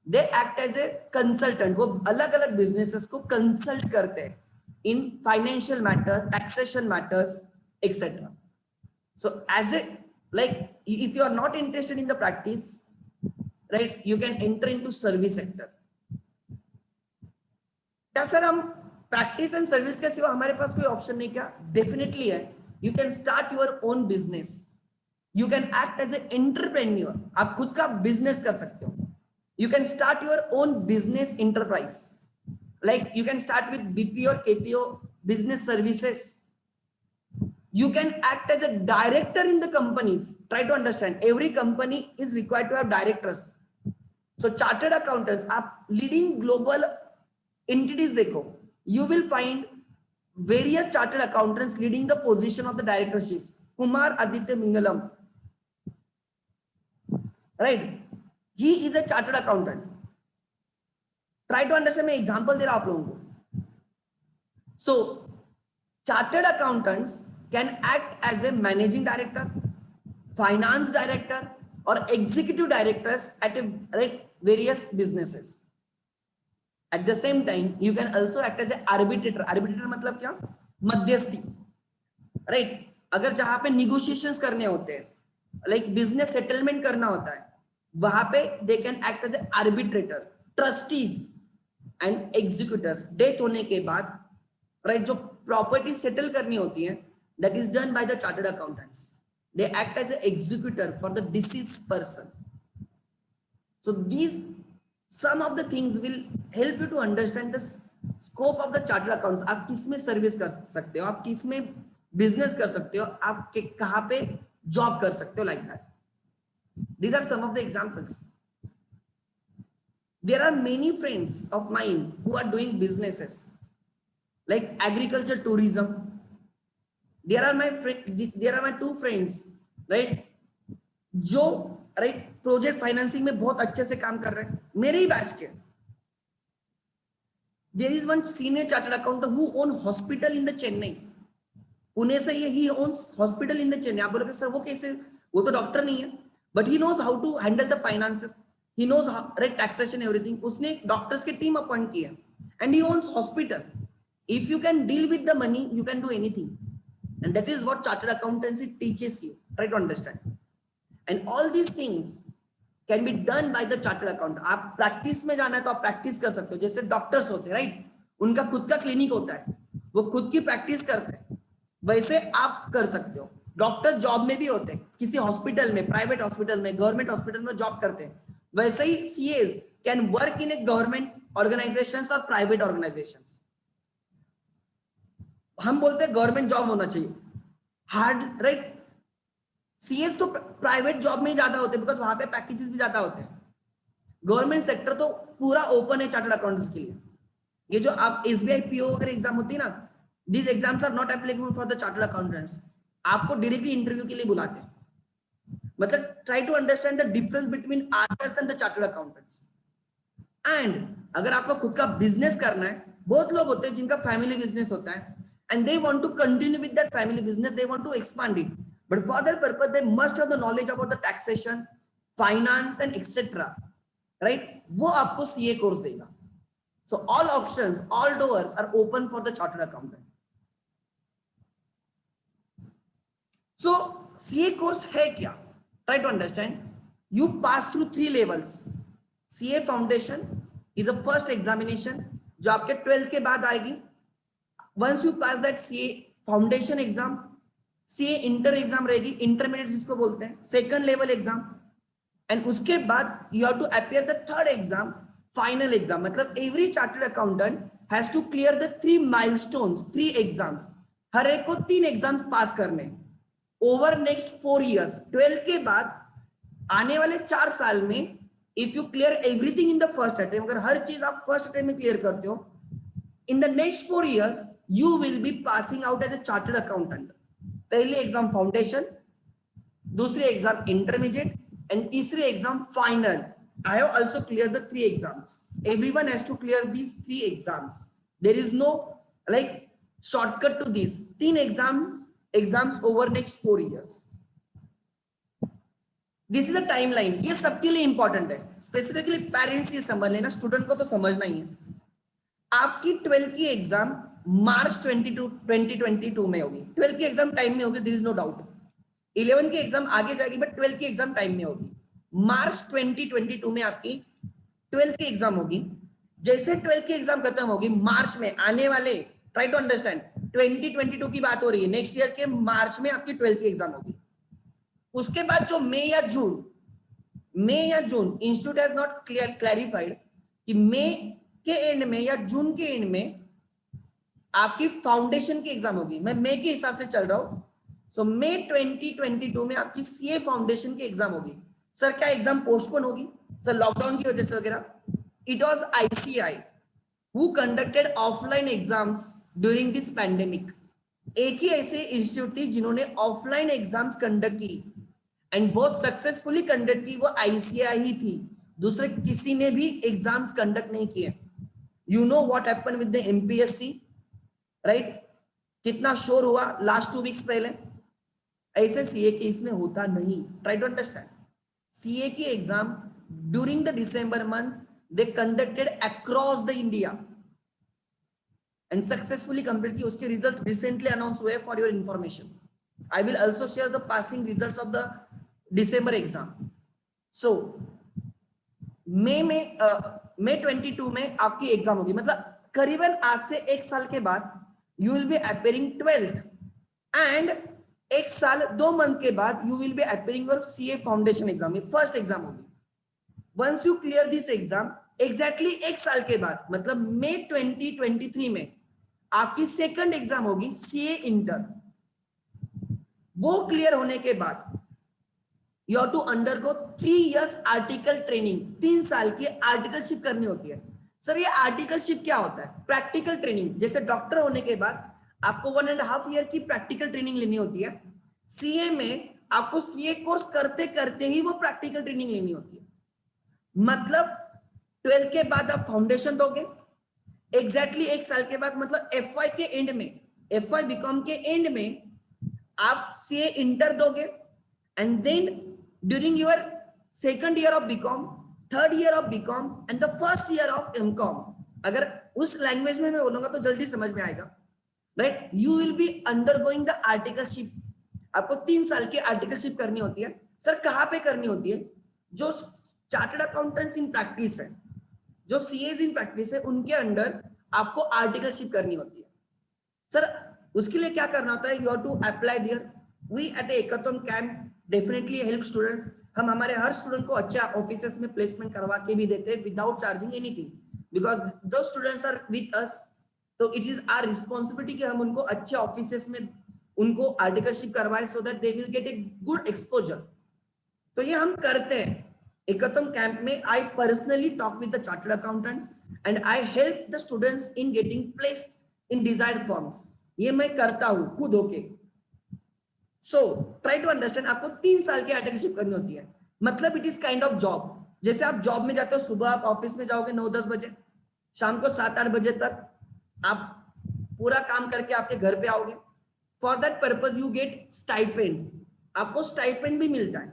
They act as a consultant. वो अलग अलग businesses को consult करते हैं in financial matters, taxation matters, etc. So as a, like, if you are not interested in the practice, right, you can enter into service sector. क्या sir हम practice and service के सिवा हमारे पास कोई option नहीं? क्या डेफिनेटली है. You can start your own business. You can act as a entrepreneur. आप खुद का बिजनेस कर सकते हो. You can start your own business enterprise. Like you can start with BPO और KPO business services. You can act as a director in the companies. Try to understand. Every company is required to have directors. So chartered accountants, आप leading global entities देखो, you will find various chartered accountants leading the position of the directorships. Kumar Aditya Mingalam, right? He is a chartered accountant. Try to understand. मैं example दे रहा हूं आप लोगों को. So chartered accountants can act as a managing director, finance director, or executive directors at a, right, various businesses. At the same time, you can also act as an arbitrator. Arbitrator मतलब क्या? मध्यस्थी, right? अगर जहां पे negotiations करने होते हैं, like business settlement करना होता है, वहां पे they can act as an arbitrator. Trustees and executors, death होने के बाद, right, जो property settle करनी होती है, that is done by the chartered accountants. They act as an executor for the deceased person. So these, some of the things will help you to understand the scope of the chartered accountants. आप किस में service कर सकते हो, आप किस में business कर सकते हो, आप कहाँ पे जॉब कर सकते हो, like that. These are some of the examples. There are many friends of mine who are doing businesses like agriculture, tourism. There are my two friends, right, जो, right, प्रोजेक्ट फाइनेंसिंग में बहुत अच्छे से काम कर रहे हैं, मेरे ही बैच के. There is one senior chartered accountant who own hospital in the Chennai. Pune से ये he owns hospital in the Chennai. आप बोलोगे सर वो कैसे, वो तो डॉक्टर नहीं है, but he knows how to handle the finances. He knows how, right, taxation, everything. उसने डॉक्टर्स की टीम अपॉइंट की है and he owns hospital. If you can deal with the money, you can do anything. And that is what chartered accountancy teaches you. Try to understand. And all these things can be done by the chartered accountant. आप practice में जाना है तो आप practice कर सकते हो. जैसे डॉक्टर्स होते हैं, राइट, उनका खुद का क्लिनिक होता है, वो खुद की प्रैक्टिस करते हैं, वैसे आप कर सकते हो. डॉक्टर जॉब में भी होते हैं, किसी हॉस्पिटल में, प्राइवेट हॉस्पिटल में, गवर्नमेंट हॉस्पिटल में जॉब करते हैं. वैसे ही CA can work in a government organisations और प्राइवेट ऑर्गेनाइजेशंस. हम बोलते हैं गवर्नमेंट जॉब होना चाहिए, हार्ड, राइट. सीएस तो प्राइवेट जॉब में ही ज्यादा होते हैं, बिकॉज वहां पे पैकेजेस भी ज्यादा होते हैं. गवर्नमेंट सेक्टर तो पूरा ओपन है चार्टर्ड अकाउंटेंट्स के लिए. ये जो आप एसबीआई पीओ वगैरह एग्जाम होती है ना, these exams are not applicable for the chartered accountants. आपको डायरेक्टली इंटरव्यू के लिए बुलाते हैं. मतलब try to understand the difference between others and the chartered accountants. And अगर आपको खुद का बिजनेस करना है, बहुत लोग होते हैं जिनका फैमिली बिजनेस होता है and they want to continue with that family business, they want to expand it, but for that purpose they must have the knowledge about the taxation, finance and etc, right? वो आपको CA course देगा. So all options, all doors are open for the chartered accountant. So CA course है क्या? Try to understand. You pass through 3 levels. CA foundation is the first examination जो आपके 12th के बाद आएगी. Once you pass that CA foundation exam, CA inter exam रहेगी, intermediate जिसको बोलते हैं, second level exam, and उसके बाद you have to appear the third exam, final exam. मतलब every chartered accountant has to clear the 3 milestones, 3 exams. हर एक को 3 exams पास करने over next 4 years. 12 के बाद आने वाले 4 साल में if you clear everything in the first attempt, अगर हर चीज आप first attempt में clear करते हो, in the next 4 years you will be passing out as a chartered accountant. पहली एग्जाम फाउंडेशन, दूसरी एग्जाम इंटरमीडिएट एंड तीसरी exam final. I have also cleared the 3 exams. Everyone has to clear these 3 exams. There is no like shortcut to these 3 exams over next 4 years. This is a timeline. ये सबके लिए important है. Specifically parents ये समझ लेना, student को तो समझना ही है. आपकी 12th की एग्जाम मार्च 2022 में होगी. 12th की एग्जाम टाइम में होगी, देयर इज नो डाउट. 11 की एग्जाम आगे जाएगी बट 12 की एग्जाम टाइम में होगी। मार्च 2022 में आपकी 12 की एग्जाम होगी। जैसे 12 की एग्जाम खत्म होगी मार्च में आने वाले, ट्राई टू अंडरस्टैंड, 2022 की बात हो रही है, नेक्स्ट ईयर के मार्च में आपकी 12 की एग्जाम होगी। उसके बाद जो मई या जून इंस्टीट्यूट हैज नॉट क्लैरिफाइड कि मई के एंड में या जून के एंड में आपकी फाउंडेशन की एग्जाम होगी। मैं मई के हिसाब से चल रहा हूं। सो मई 2022 में आपकी सीए फाउंडेशन की एग्जाम होगी। सर क्या एग्जाम पोस्टपोन होगी? सर लॉकडाउन की वजह से वगैरह। It was ICI who conducted offline exams during this pandemic. एक ही ऐसे इंस्टीट्यूट थी जिन्होंने ऑफलाइन एग्जाम्स कंडक्ट की एंड बहुत सक्सेसफुली कंडक्ट की, वो आईसीआई ही थी। दूसरे किसी ने भी एग्जाम्स कंडक्ट नहीं किए। You know what happened with the MPSC, right? कितना शोर हुआ लास्ट 2 वीक्स पहले। ऐसे सीए के इसमें होता नहीं। ट्राई टू अंडरस्टैंड, सीए की exam during the December month they conducted across the India and successfully complete की। उसके रिजल्ट रिसेंटली अनाउंस हुए for your information. I will also share the passing results of the December exam. So मई 22 में आपकी exam होगी, मतलब करीबन आज से 1 साल के बाद you will be appearing 12th and 1 साल 2 मंथ के बाद you will be appearing your CA foundation exam. ये फर्स्ट एग्जाम होगी। Once you clear this exam, exactly 1 साल के बाद मतलब मई 2023 में आपकी सेकंड एग्जाम होगी सीए इंटर। वो क्लियर होने के बाद you have to undergo 3 years article training. 3 साल की आर्टिकलशिप करनी होती है। सर ये आर्टिकलशिप क्या होता है? Practical training. जैसे डॉक्टर होने के बाद आपको 1.5 year की प्रैक्टिकल ट्रेनिंग लेनी होती है, सीए में आपको सीए कोर्स करते करते ही वो प्रैक्टिकल ट्रेनिंग लेनी होती है। मतलब 12 के बाद आप फाउंडेशन दोगे, एग्जैक्टली 1 साल के बाद मतलब एफवाई के एंड में, एफवाई बीकॉम के एंड में आप सीए इंटर दोगे and then during your second year of BCom, third year of BCom and the first year of MCom, अगर उस लैंग्वेज में मैं बोलूंगा तो जल्दी समझ में आएगा, right? You will B undergoing the articleship. आपको 3 साल की आर्टिकलशिप करनी होती है। सर कहाँ पे करनी होती है? जो चार्टर्ड अकाउंटेंट्स इन प्रैक्टिस है, जो सीएज इन प्रैक्टिस है, उनके अंडर आपको आर्टिकलशिप करनी होती है। सर उसके लिए क्या करना होता है? You have to apply there. We at Ekatvam camp definitely help students. हम हमारे हर स्टूडेंट को अच्छा ऑफिसेस में प्लेसमेंट करवा के भी देते हैं विदाउट चार्जिंग एनीथिंग, बिकॉज दो स्टूडेंट्स आर विथ अस। तो इट इज आवर रिस्पॉन्सिबिलिटी कि हम उनको अच्छे ऑफिसेस में उनको आर्टिकलशिप करवाएं so that they will get a good exposure. तो ये हम करते हैं एकथॉन कैंप में। I personally talk with the chartered accountants and I help the students in getting placed in desired firms. ये मैं करता हूं खुद होके। सो ट्राई टू अंडरस्टैंड, आपको 3 साल की आर्टिकलशिप करनी होती है। मतलब it is kind of job. जैसे आप जॉब में जाते हो, सुबह आप ऑफिस में जाओगे 9-10 बजे, शाम को 7-8 बजे तक आप पूरा काम करके आपके घर पे आओगे। For that purpose you get stipend. आपको स्टाइपेंड भी मिलता है,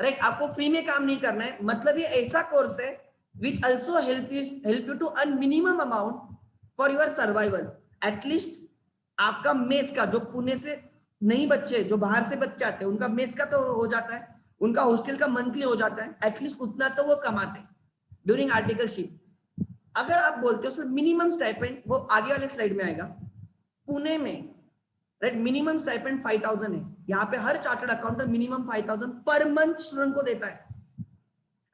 राइट? आपको फ्री में काम नहीं करना है। मतलब ये ऐसा कोर्स है which also help you to earn minimum amount for your survival. At least आपका मेस का, जो पुणे से नहीं बच्चे जो बाहर से बच्चे आते हैं उनका मेस का तो हो जाता है, उनका हॉस्टल का मंथली हो जाता है, एटलीस्ट उतना तो वो कमाते हैं ड्यूरिंग आर्टिकलशिप। अगर आप बोलते हो सर मिनिमम स्टाइपेंड, वो आगे वाले स्लाइड में आएगा। पुणे में राइट मिनिमम स्टाइपेंड 5000 है। यहाँ पे हर chartered accountant minimum 5000 per month student को देता है।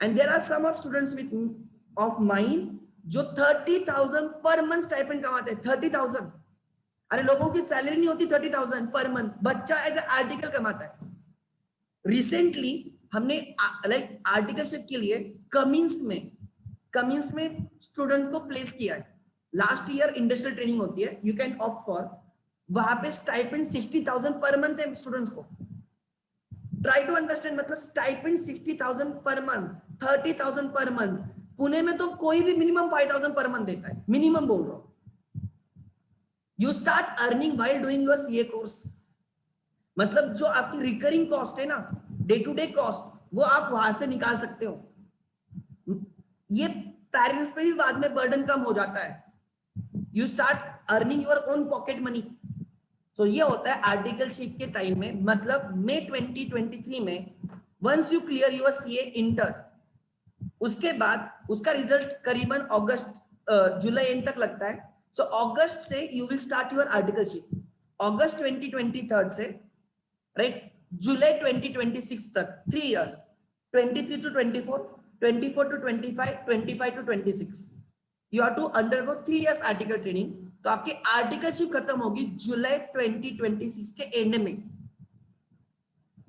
And there are some of students with of mine जो 30,000 पर मंथ स्टाइपेंड कमाते हैं। 30,000। अरे लोगों की सैलरी नहीं होती 30,000 पर मंथ, बच्चा एज ए आर्टिकल कमाता है। रिसेंटली हमने लाइक आर्टिकलशिप के लिए कमिंस में स्टूडेंट्स को प्लेस किया है। लास्ट ईयर इंडस्ट्रियल ट्रेनिंग होती है, यू कैन ऑप्ट फॉर, वहां पे स्टाइपेंड 60,000 पर मंथ है स्टूडेंट्स को। ट्राई टू अंडरस्टैंड, मतलब stipend 60,000 per month, 30,000 per month. Pune में तो कोई भी मिनिमम 5,000 पर मंथ देता है, मिनिमम बोल रहा हूं। You start earning while doing your CA course. मतलब जो आपकी रिकरिंग कॉस्ट है ना, डे टू डे कॉस्ट, वो आप वहां से निकाल सकते हो। ये पेरेंट्स पे भी बाद में बर्डन कम हो जाता है। You start earning your own pocket money. सो ये होता है आर्टिकलशिप के टाइम में, मतलब मई 2023 में once you clear your CA inter, उसके बाद उसका रिजल्ट करीबन अगस्त जुलाई एंड तक लगता है। सो अगस्त से you will start your articleship, अगस्त 2023 से राइट जुलाई 2026 तक, 3 years, 23 to 24, 24 to 25, 25 to 26, you have to undergo 3 years article training। तो आपकी आर्टिकलशिप खत्म होगी जुलाई 2026 के एंड में।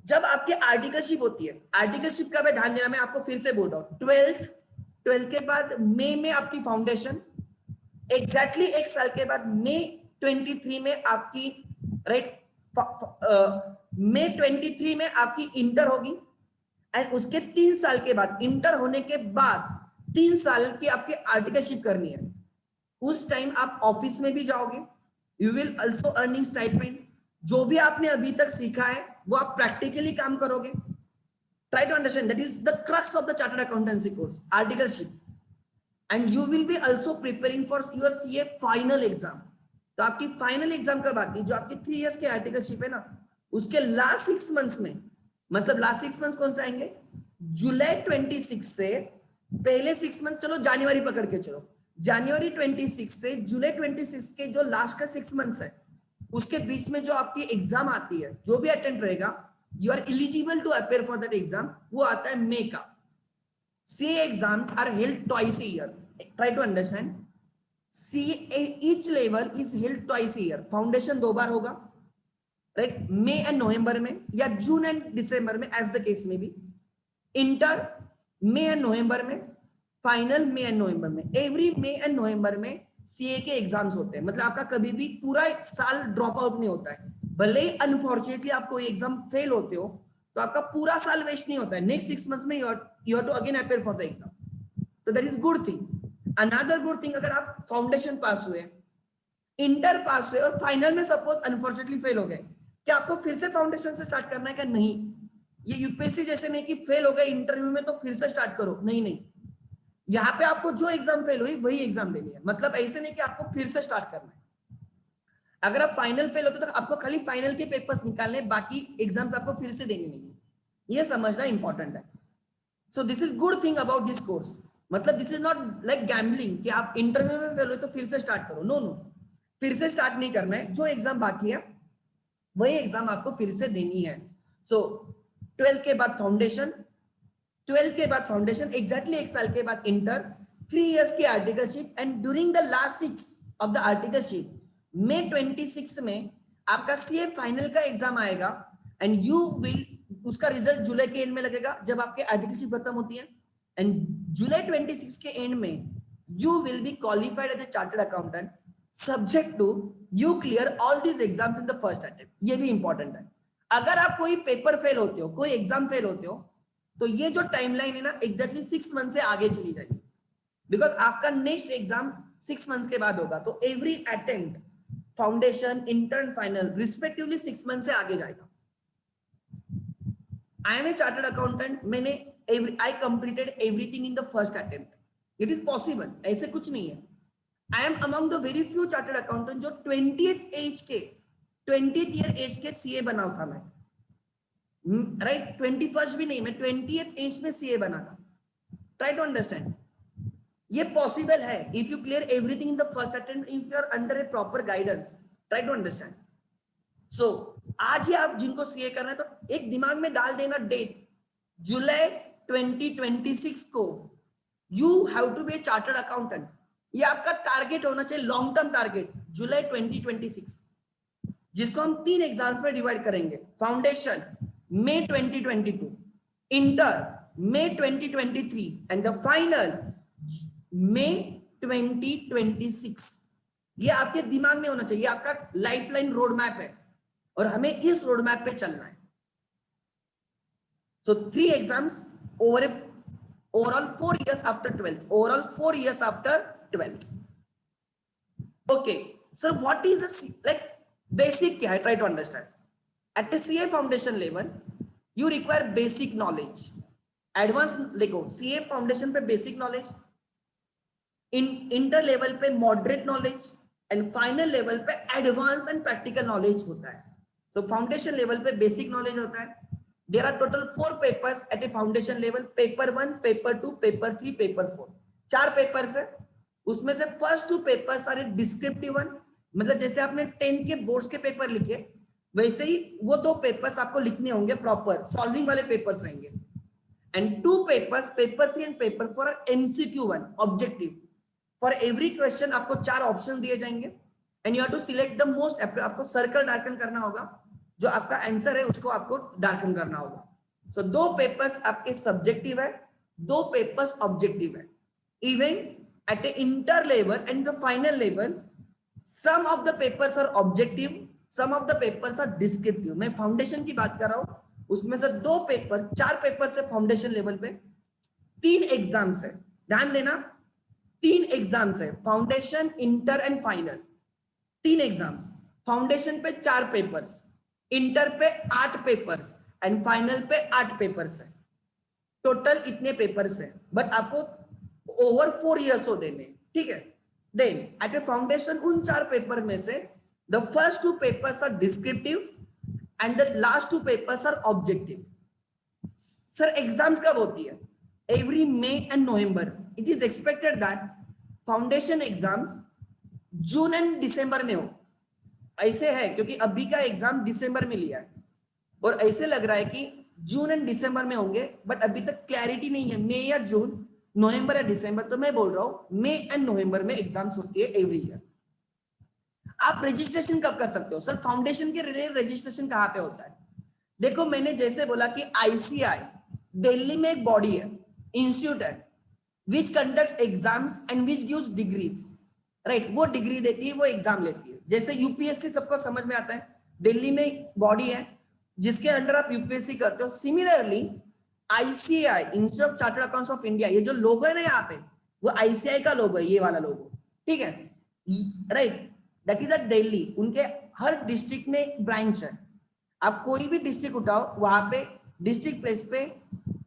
जब आपकी आर्टिकलशिप होती है, आर्टिकलशिप का ध्यान देना, मैं आपको फिर से बोल रहा हूँ, 12th के बाद मई में आपकी फाउंडेशन, एग्जैक्टली एक साल के बाद मई 23 में आपकी राइट मई 23 में आपकी इंटर होगी, एंड उसके 3 साल के बाद, इंटर होने के बाद 3 साल की आपकी आर्टिकलशिप करनी है। उस टाइम आप ऑफिस में भी जाओगे, you will also earning stipend. जो भी आपने अभी तक सीखा है वो आप प्रैक्टिकली काम करोगे। Try to understand, that is the crux of the chartered accountancy course, articleship. And you will be also preparing for your CA final exam. तो आपकी फाइनल एग्जाम कब आती है? जो आपकी 3 years की आर्टिकलशिप है ना, उसके लास्ट 6 months में, मतलब लास्ट 6 months कौन से आएंगे? जुलाई 26 से पहले 6 months, चलो जनवरी पकड़ के चलो, जनवरी 26 से जुलाई 26 के जो लास्ट का 6 months है, उसके बीच में जो आपकी एग्जाम आती है, जो भी अटेंड रहेगा, you are eligible to appear for that exam, वो आता है मई का। CA exams are held twice a year, try to understand. CA each level is held twice a year। Foundation 2 बार होगा, राइट, मई एंड नवंबर में, या जून एंड दिसंबर में, एज द केस में भी। इंटर मई एंड नवंबर में, फाइनल मई एंड नवंबर में। एवरी मई एंड नवंबर में सीए के एग्जाम्स होते हैं, मतलब आपका कभी भी पूरा साल ड्रॉप आउट नहीं होता है। भले ही अनफॉर्चुनेटली आप कोई एग्जाम फेल होते हो तो आपका पूरा साल वेस्ट नहीं होता है। नेक्स्ट 6 months में you have to again appear for the exam, तो that is good thing. Another good thing, अगर आप फाउंडेशन पास हुए, इंटर पास हुए और फाइनल में सपोज अनफॉर्चुनेटली फेल हो गए, क्या आपको फिर से फाउंडेशन से स्टार्ट करना है? क्या नहीं, ये यूपीएससी जैसे नहीं कि फेल हो गए इंटरव्यू में तो फिर से स्टार्ट करो, नहीं नहीं, यहाँ पे आपको जो एग्जाम फेल हुई वही एग्जाम देनी है। मतलब ऐसे नहीं कि आपको फिर से स्टार्ट करना है। अगर आप फाइनल फेल होते तो आपको खाली फाइनल के पेपर्स निकालने, बाकी एग्जाम्स आपको फिर से देनी नहीं है, ये समझना इंपॉर्टेंट है। So this is good thing about this course, मतलब this is not like gambling कि आप इंटरव्यू में फेल हुए तो फिर से स्टार्ट करो, नो नो, फिर से स्टार्ट नहीं करना है। जो एग्जाम बाकी है वही एग्जाम आपको फिर से देनी है। सो 12th के बाद फाउंडेशन, 12th के बाद फाउंडेशन, एग्जैक्टली एक साल के बाद इंटर, 3 years की articleship, and during the last 6 of the articleship मई 26 में आपका सीए फाइनल का एग्जाम आएगा, एंड यू विल, उसका रिजल्ट जुलाई के एंड में लगेगा जब आपके आर्टिकलशिप खत्म होती है, एंड जुलाई 26 के एंड में you will be qualified as a chartered accountant subject to you clear all these exams in the first attempt. ये भी इंपॉर्टेंट है। अगर आप कोई पेपर फेल होते हो, कोई एग्जाम फेल होते हो, तो ये जो टाइमलाइन है ना, एग्जैक्टली 6 months से आगे चली जाएगी, बिकॉज आपका नेक्स्ट एग्जाम 6 months के बाद होगा। तो every attempt, foundation, intern, final, respectively 6 months से आगे जाएगा। I am a chartered accountant, मैंने I completed everything in the first attempt, it is possible, ऐसे कुछ नहीं है। I am among the very few chartered accountant जो 20th ईयर एज के सीए बना था मैं, राइट, 21st भी नहीं, मैं 20th एज में सीए बना था। ट्राई टू अंडरस्टैंड, ये पॉसिबल है if you clear everything in the first attempt, if you are under a proper guidance. Try to understand. So आज ही आप जिनको सीए करना है तो एक दिमाग में डाल देना डेट, जुलाई 2026 को you have to be a chartered accountant. ये आपका टारगेट होना चाहिए, लॉन्ग टर्म टारगेट, जुलाई 2026, जिसको हम 3 एग्जाम्स में डिवाइड करेंगे। Foundation May 2022, inter May 2023, and the final May 2026। ये आपके दिमाग में होना चाहिए, आपका लाइफलाइन रोड मैप है और हमें इस रोड मैप पे चलना है। सो 3 exams overall 4 years after 12th, overall 4 years after 12th. Okay, so what is the like basic क्या है? Try to understand. At the CA foundation level, you require basic knowledge. Advanced देखो, CA foundation पे basic knowledge, inter level पे moderate knowledge, and final level पे advance and practical knowledge होता है. तो foundation level पे बेसिक नॉलेज होता है. There are total 4 papers at a foundation level. Paper 1, paper 2, paper 3, paper 4. 4 papers है. उसमें से first 2 papers are descriptive one, मतलब जैसे आपने 10th के बोर्ड्स के पेपर लिखे वैसे ही वो 2 पेपर्स आपको लिखने होंगे, प्रॉपर सॉल्विंग वाले पेपर्स रहेंगे. And 2 papers, paper 3 and paper 4 are MCQ one, objective. For every question आपको 4 ऑप्शन दिए जाएंगे and you have to select the most. आपको सर्कल डार्कन करना होगा, जो आपका आंसर है उसको आपको डार्कन करना होगा. सो 2 पेपर्स आपके सब्जेक्टिव है, 2 पेपर्स ऑब्जेक्टिव है. Even at a inter level and the final level, some of the papers are objective, some of the papers are descriptive. मैं फाउंडेशन की बात कर रहा हूं, उसमें से 2 पेपर, 4 पेपर से फाउंडेशन लेवल पे 3 एग्जाम्स है. ध्यान देना, 3 एग्जाम्स है, foundation, inter and final. 3 exams. Foundation पे 4 पेपर्स, इंटर पे 8 पेपर्स एंड फाइनल पे 8 पेपर्स है. टोटल इतने पेपर्स है, बट आपको ओवर 4 इयर्स हो देने. ठीक है. देन एट ए फाउंडेशन उन 4 पेपर में से the first 2 papers are descriptive and the last 2 papers are objective. Sir exams कब होती है? Every May and November. It is expected that foundation exams June and दिसंबर में हो. ऐसे है क्योंकि अभी का एग्जाम दिसंबर में लिया है और ऐसे लग रहा है कि जून एंड दिसंबर में होंगे, बट अभी तक क्लैरिटी नहीं है मई या जून, नवंबर या दिसंबर. तो मैं बोल रहा हूं मई एंड नवंबर में एग्जाम्स होती है एवरी ईयर. आप रजिस्ट्रेशन कब कर सकते हो? सर फाउंडेशन के रिलेटेड रजिस्ट्रेशन कहां पे होता है? देखो मैंने जैसे बोला कि आईसीआई दिल्ली में एक बॉडी है, इंस्टीट्यूट है, विच conduct exams and which gives degrees. Right, वो डिग्री देती है, वो एग्जाम लेती है. जैसे यूपीएससी सबको समझ में आता है, दिल्ली में बॉडी है जिसके अंडर आप यूपीएससी करते हो. Similarly ICI, institute of chartered accounts of India, ये जो लोगो है ना यहाँ पे, वो आईसीआई का लोगो है, ये वाला लोगो. ठीक है. Right, that is at Delhi. उनके हर डिस्ट्रिक्ट में ब्रांच है. आप कोई भी डिस्ट्रिक्ट उठाओ, वहां पे डिस्ट्रिक्ट प्लेस पे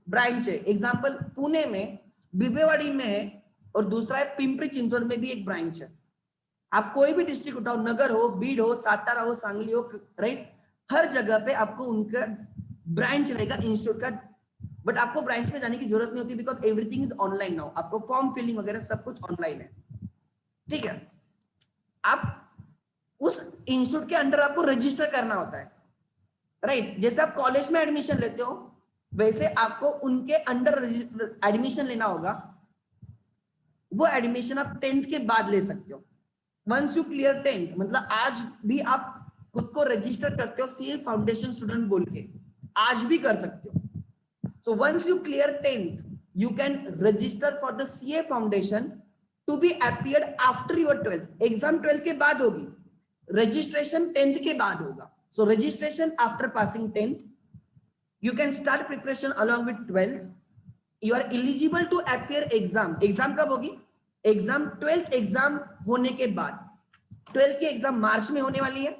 ब्रांच है. एग्जाम्पल पुणे में बिबेवाड़ी में है और दूसरा है पिंपरी चिंचवड में भी एक ब्रांच है. आप कोई भी डिस्ट्रिक्ट उठाओ, नगर हो, बीड हो, सातारा हो, सांगली हो, राइट, हर जगह पे आपको उनका ब्रांच रहेगा इंस्टीट्यूट का. बट आपको ब्रांच में जाने की जरूरत नहीं होती because everything is online now. आपको फॉर्म फिलिंग वगैरह सब कुछ ऑनलाइन है. ठीक है. आप उस इंस्टीट्यूट के अंडर आपको रजिस्टर करना होता है. राइट, जैसे आप कॉलेज में एडमिशन लेते हो वैसे आपको उनके अंडर एडमिशन लेना होगा. वो एडमिशन आप 10th के बाद ले सकते हो. वंस यू क्लियर 10th, मतलब आज भी आप खुद को रजिस्टर करते हो सीए फाउंडेशन स्टूडेंट बोल के, आज भी कर सकते हो. So once you clear 10th, you can register for the CA foundation to be appeared after your 12th. Exam 12th के बाद होगी, registration 10th के बाद होगा. So registration after passing 10th, you can start preparation along with 12th. You are eligible to appear exam. Exam कब होगी? Exam 12th exam होने के बाद. 12th की exam मार्च में होने वाली है,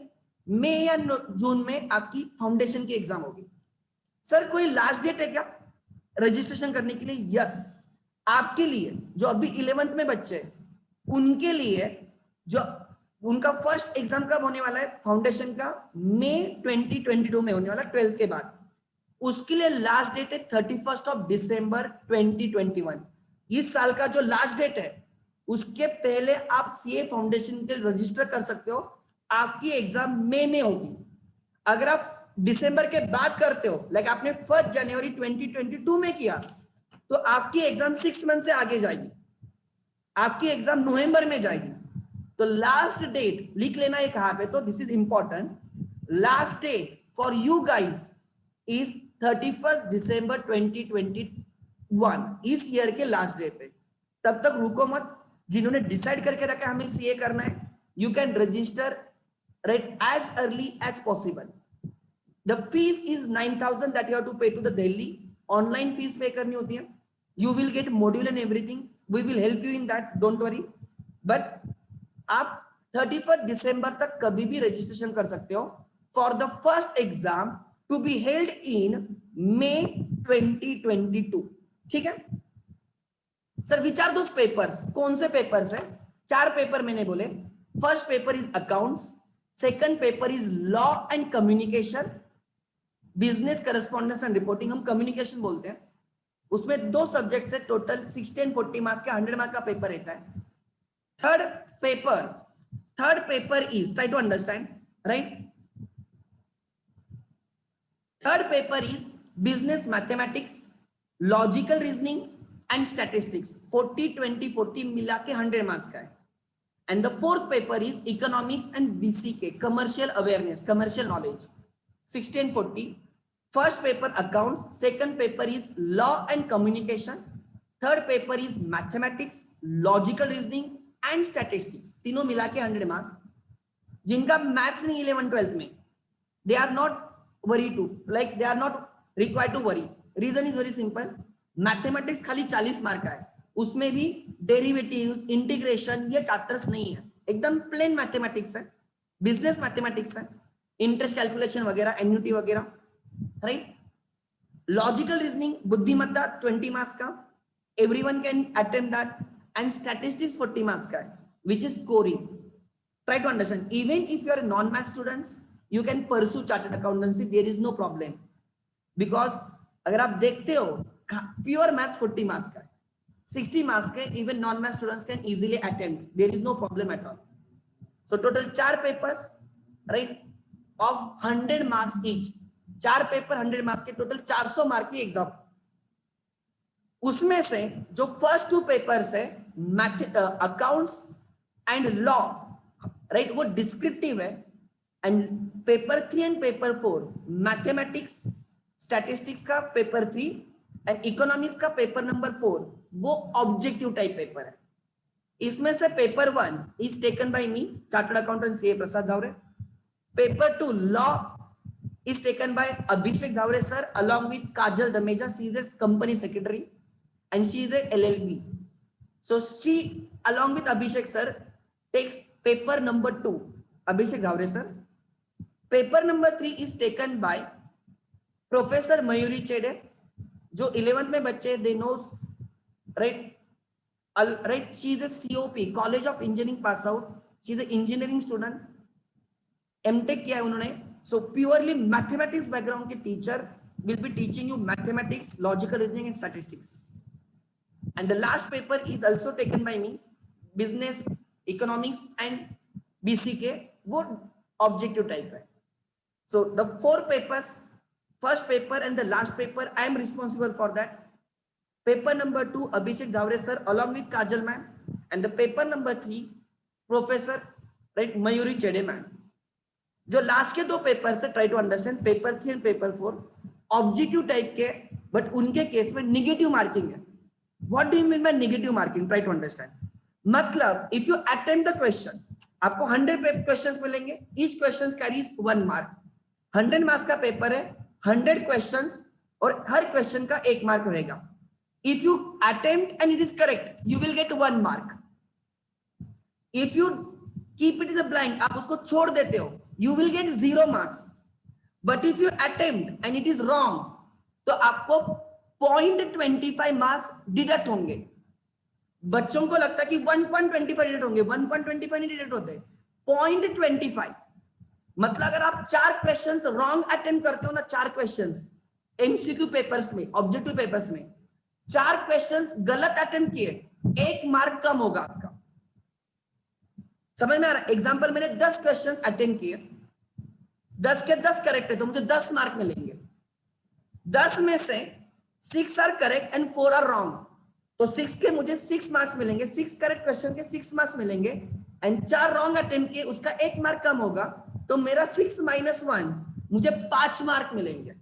मई या जून में आपकी फाउंडेशन की एग्जाम होगी. सर कोई लास्ट डेट है क्या रजिस्ट्रेशन करने के लिए? यस, आपके लिए जो अभी 11th में बच्चे हैं उनके लिए, जो उनका फर्स्ट एग्जाम कब होने वाला है फाउंडेशन का, मई 2022 में होने वाला 12th के बाद. उसके लिए लास्ट डेट है 31 दिसंबर 2021. इस साल का जो लास्ट डेट है उसके पहले आप सीए फाउंडेशन के रजिस्टर कर सकते हो. आपकी एग्जाम मई में होगी. अगर आप दिसंबर के बाद करते हो, लाइक आपने 1 जनवरी 2022 में किया, तो आपकी एग्जाम 6 मंथ से आगे जाएगी. आपकी एग्जाम नवंबर में जाएगी. तो लास्ट डेट लिख लेना है कहां पे, तो this is important. Last date for you guys is 31 December 2021. इस ईयर के लास्ट डेट है. तब तक रुको मत. जिन्होंने डिसाइड करके रखा हमें सीए करना है, you can register right as early as possible. The fees is 9,000 that you have to pay to the Delhi. Online fees pay करनी होती है. You will get module and everything. We will help you in that. Don't worry. But आप 31 दिसंबर तक कभी भी registration कर सकते हो for the first exam to be held in May 2022. ठीक है sir. Which are those papers? कौन से पेपर्स है? 4 पेपर मैंने बोले. First paper is accounts, second paper is law and communication, business correspondence and reporting, हम कम्युनिकेशन बोलते हैं। उसमें 2 सब्जेक्ट से टोटल 60 and 40 मार्क्स का 100 मार्क का पेपर रहता है। Third paper is, try to understand, right, third paper is business mathematics, logical reasoning and statistics. 40-20-40 मिला के 100 मार्क्स का है। And the fourth paper is economics and BCK, commercial awareness, commercial knowledge, 60 and 40। First paper accounts, second paper is law and communication, third paper is mathematics, logical reasoning and statistics, तीनों मिला के 100 marks. जिनका maths नहीं 11-12 में, they are not worry to, like they are not required to worry. Reason is very simple. Mathematics खाली 40 mark का है, उसमें भी डेरिवेटिव्स, इंटीग्रेशन, ये चैप्टर्स नहीं है, एकदम प्लेन मैथमेटिक्स है, बिजनेस मैथमेटिक्स है, इंटरेस्ट कैलकुलेशन वगैरह, एन्युटी वगैरह, राइट। लॉजिकल रीजनिंग, बुद्धिमत्ता 20 मार्क्स का, everyone can attempt that, and statistics 40 marks का है, which is scoring. Try to understand, even if you are non-math students, you can pursue chartered accountancy, there is no problem, because अगर आप देखते हो pure maths 40 marks का है, 60 marks के even non math students can easily attempt, there is no problem at all. So total 4 papers, right, of 100 marks each, 4 paper 100 marks के, total 400 mark की exam. उसमें से जो फर्स्ट 2 पेपर्स है, accounts and law, right, वो descriptive है, and paper 3 and paper 4 mathematics, statistics का paper 3 and economics का पेपर नंबर 4 वो ऑब्जेक्टिव टाइप पेपर है। इसमें से paper 1 is taken by me, chartered accountant CA Prasad Zaware. Paper 2 law is taken by Abhishek Jhaware sir along with Kajal Dameja, she is a company secretary and she is a LLB, so she along with Abhishek sir takes paper number 2, Abhishek Ghavre sir. Paper number 3 is taken by Professor Mayuri Chede, जो 11th में बच्चे, they knows, right, right, she is a COP, College of Engineering pass out, she is a engineering student, MTech किया है उन्होंने, so purely mathematics background के teacher will be teaching you mathematics, logical reasoning and statistics. And the last paper is also taken by me, business, economics and BCK, वो objective type है। So the 4 papers, first paper and the last paper, I am responsible for that. Paper number 2 Abhishek Jhaware sir along with Kajal ma'am, and the paper number 3 professor, right, Mayuri Chede ma'am. जो last के 2 paper से, try to understand, paper 3 and paper 4 objective type के, but उनके case में negative marking है। What do you mean by negative marking? Try to understand, मतलब if you attempt the question, आपको 100 questions मिलेंगे, each question carries 1 mark. 100 marks का paper है, 100 questions, और हर क्वेश्चन का 1 मार्क रहेगा। If you attempt and it is correct, you will get 1 mark. If you keep it is a blank, आप उसको छोड़ देते हो, you will get 0 marks. But if you attempt and it is wrong, तो आपको 0.25 marks deduct होंगे। बच्चों को लगता है कि 1.25 डिडक्ट होंगे, 1.25 नहीं डिडक्ट होते, 0.25। मतलब अगर आप 4 क्वेश्चंस रॉन्ग अटेम्प्ट करते हो ना, 4 क्वेश्चंस MCQ पेपर्स में, ऑब्जेक्टिव पेपर्स में 4 क्वेश्चंस गलत अटेम्प्ट किए, 1 मार्क कम होगा आपका। समझ में आ रहा है? एग्जाम्पल, मैंने 10 क्वेश्चंस अटेम्प्ट किए, 10 के 10 करेक्ट है, तो मुझे 10 मार्क मिलेंगे। 10 में से 6 are correct and 4 are wrong, तो 6 के मुझे 6 मार्क्स मिलेंगे, 6 करेक्ट क्वेश्चन के 6 मार्क्स मिलेंगे, एंड 4 रॉन्ग अटेम्प्ट किए, उसका 1 मार्क कम होगा, तो मेरा 6 - 1 मुझे 5 मार्क मिलेंगे।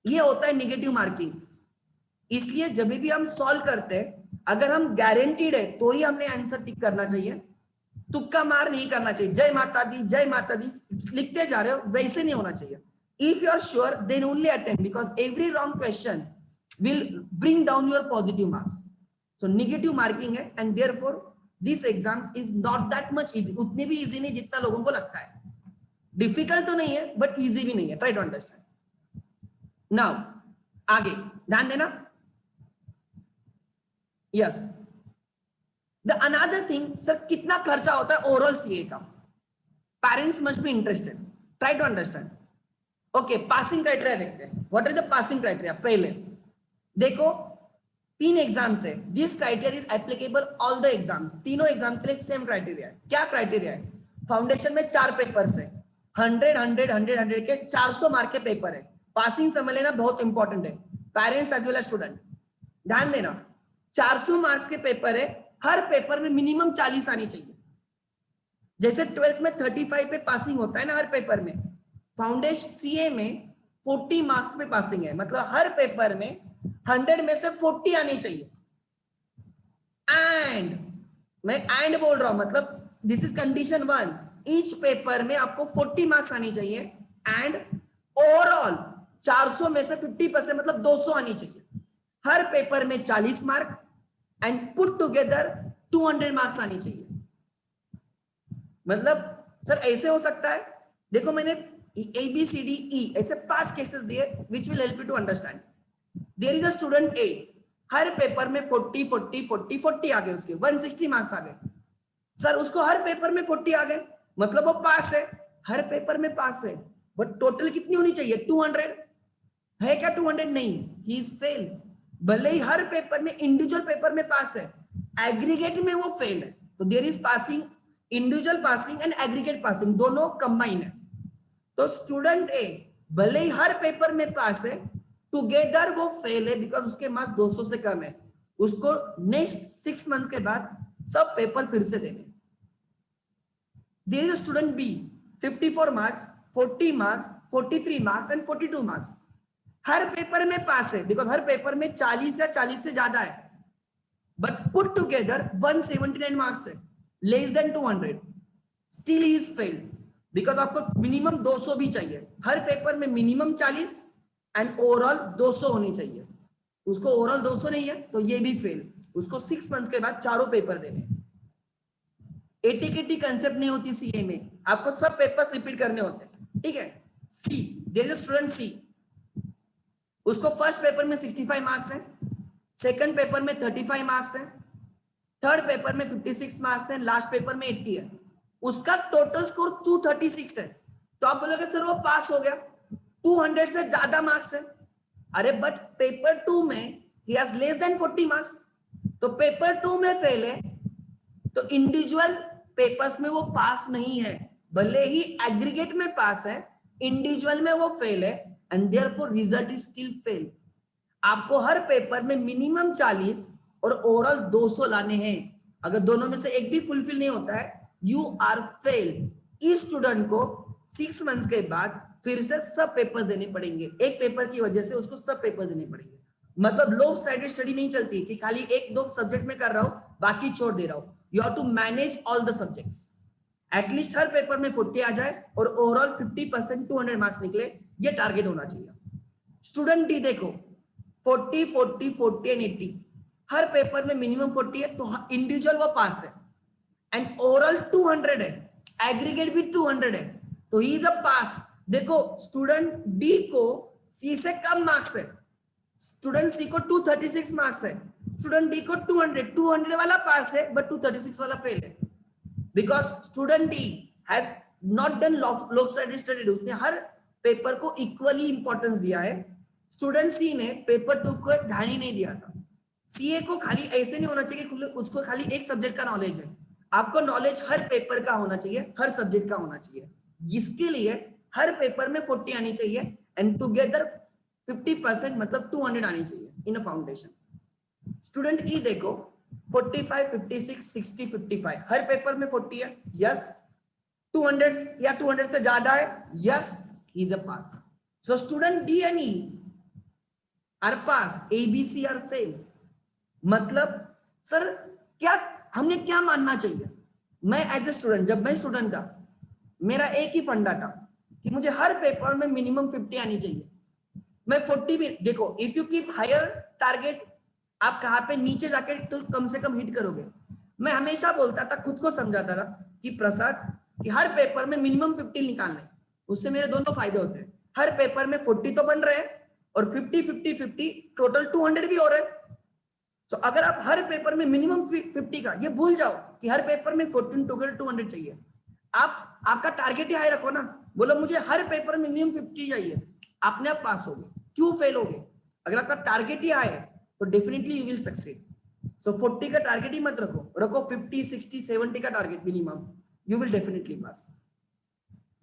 ये होता है निगेटिव मार्किंग। इसलिए जब भी हम सॉल्व करते हैं, अगर हम गारंटीड है तो ही हमने आंसर टिक करना चाहिए, तुक्का मार नहीं करना चाहिए। जय माता दी लिखते जा रहे हो, वैसे नहीं होना चाहिए। If you are sure, then only attempt, because every wrong question will bring down your positive marks. So negative marking है, and therefore this exams is not that much easy, उतनी भी easy नहीं जितना लोगों को लगता है। डिफिकल्ट तो नहीं है, बट easy भी नहीं है। Try to understand. Now आगे ध्यान देना। Yes, the another thing, sir कितना खर्चा होता है ओवरऑल सीए का? Parents must be interested, try to understand. Okay, passing criteria देखते हैं। What is the passing criteria? पहले देखो 3 एग्जाम्स है, this criteria is applicable all the exams, तीनों एग्जाम के लिए सेम क्राइटेरिया है। क्या क्राइटेरिया है? फाउंडेशन में 4 पेपर्स है, 100 100 100 100 के 400 मार्क के पेपर है। पासिंग समझ लेना बहुत इंपॉर्टेंट है, parents as well as student ध्यान देना। 400 मार्क्स के पेपर है, हर पेपर में मिनिमम 40 आनी चाहिए। जैसे 12th में 35 पे पासिंग होता है ना हर पेपर में, फाउंडेशन सीए में 40 मार्क्स पे पासिंग है, मतलब हर पेपर में 100 में से 40 आनी चाहिए। एंड मैं एंड बोल रहा हूं, मतलब this is condition 1, each paper में आपको 40 मार्क्स आनी चाहिए एंड ओवरऑल 400 में से 50% मतलब 200 आनी चाहिए। हर पेपर में 40 mark and put together 200 marks आनी चाहिए। मतलब सर ऐसे हो सकता है, देखो मैंने ABCDE ऐसे 5 केसेस दिए which will help you to understand. There is a student A, हर पेपर में 40 40 40 40 आ गए, उसके 160 मार्क्स आ गए। सर उसको हर पेपर में 40 आ गए, मतलब वो पास है, हर पेपर में पास है, बट टोटल कितनी होनी चाहिए? 200 है क्या? 200 नहीं, ही इज फेल। भले ही हर पेपर में इंडिविजुअल पेपर में पास है, एग्रीगेट में वो फेल है। तो there is passing, individual passing and aggregate passing दोनों कंबाइन है। तो स्टूडेंट ए भले ही हर पेपर में पास है, टुगेदर वो फेल है बिकॉज उसके मार्क्स 200 से कम है। उसको नेक्स्ट 6 मंथ्स के बाद सब पेपर फिर से देने। There is a student B, 54 marks, 40 marks, 43 marks and 42 marks, हर पेपर में पास है बिकॉज हर पेपर में 40 या 40 से ज्यादा है, बट पुट टुगेदर 179 मार्क्स है, less than 200, still he is failed because आपको मिनिमम 200 भी चाहिए। हर पेपर में मिनिमम 40 एंड ओवरऑल 200 होनी चाहिए। उसको ओवरऑल 200 नहीं है तो ये भी फेल। उसको 6 मंथ्स के बाद चारों पेपर देने। एटीकेटी कंसेप्ट नहीं होती सीए में, आपको सब पेपर्स रिपीट करने होते हैं, ठीक है। See, there is a student see, उसको फर्स्ट पेपर में 65 मार्क्स है, सेकंड पेपर में 35 मार्क्स है, थर्ड पेपर में 56 मार्क्स है, लास्ट पेपर में 80 है। उसका टोटल स्कोर 236 है। तो आप बोलोगे सर वो पास हो गया, 200 से ज्यादा मार्क्स है। अरे बट पेपर 2 में he has less than 40 marks, तो पेपर 2 में फेल है, तो इंडिविजुअल पेपर्स में वो पास नहीं है। भले ही एग्रीगेट में पास है, इंडिविजुअल में वो फेल है and therefore result is still fail. आपको हर पेपर में मिनिमम 40 और ओवरऑल 200 लाने हैं। अगर दोनों में से एक भी फुलफिल नहीं होता है, यू आर फेल। इस स्टूडेंट को 6 मंथ्स के बाद फिर से सब पेपर देने पड़ेंगे। एक पेपर की वजह से उसको सब पेपर देने पड़ेंगे। मतलब लोग साइडेड स्टडी नहीं चलती कि खाली 1-2 सब्जेक्ट में कर रहा हूं बाकी छोड़ दे रहा हूं। You have to manage all the subjects. At least हर पेपर में 40 आ जाए और ओवरऑल 50% 200 मार्क्स निकले, ये टारगेट होना चाहिए। स्टूडेंट डी देखो 40 40 40 एंड 80, हर पेपर में मिनिमम 40 है, तो इंडिविजुअल वो पास है एंड ओवरऑल 200 है, एग्रीगेट भी 200 है, तो ही इज अ पास। देखो स्टूडेंट डी को सी से कम मार्क्स है, स्टूडेंट सी को 236 मार्क्स है, स्टूडेंट डी को 200 वाला पास है बट 236 वाला फेल है। Because student D has not done lopsided study, उसने हर पेपर को इक्वली इंपॉर्टेंस दिया है। स्टूडेंट सी ने पेपर 2 को ध्यान ही नहीं दिया था। सीए को खाली ऐसे नहीं होना चाहिए कि उसको खाली एक सब्जेक्ट का नॉलेज है। आपको नॉलेज हर पेपर का होना चाहिए, हर सब्जेक्ट का होना चाहिए। इसके लिए हर पेपर में 40 आनी चाहिए एंड टुगेदर 50% मतलब 200 आनी चाहिए इन अ फाउंडेशन। स्टूडेंट ई देखो 45 56 60 55, हर पेपर में 40 है, यस। 200 या 200 से ज्यादा है, yes, he is a pass. So student D and E are pass, A B C are fail. मतलब सर क्या हमने क्या मानना चाहिए? मैं एज ए स्टूडेंट, जब मैं स्टूडेंट था, मेरा एक ही फंडा था कि मुझे हर पेपर में मिनिमम 50 आनी चाहिए। मैं 40 भी देखो, if you keep higher target, आप कहां पे नीचे जाके तो कम से कम हिट करोगे। मैं हमेशा बोलता था, खुद को समझाता था कि प्रसाद कि हर पेपर में मिनिमम 50 निकालना है, उससे मेरे दोनों फायदे होते हैं। हर पेपर में 40 तो बन रहे हैं और 50 50 50 टोटल 200 भी हो रहे हैं। सो अगर आप हर पेपर में मिनिमम 50 का, ये भूल जाओ कि हर पेपर में 14 टोटल 200 चाहिए, आप आपका टारगेट ही हाई रखो ना, बोलो मुझे हर पेपर में मिनिमम 50 चाहिए, आपने आप पास हो गए, क्यों फेल हो गए? अगर आपका टारगेट ही हाई है तो डेफिनेटली यू विल सक्सीड। सो 40 का टारगेट ही मत रखो, रखो 50, 60, 70 का target minimum, you will definitely पास।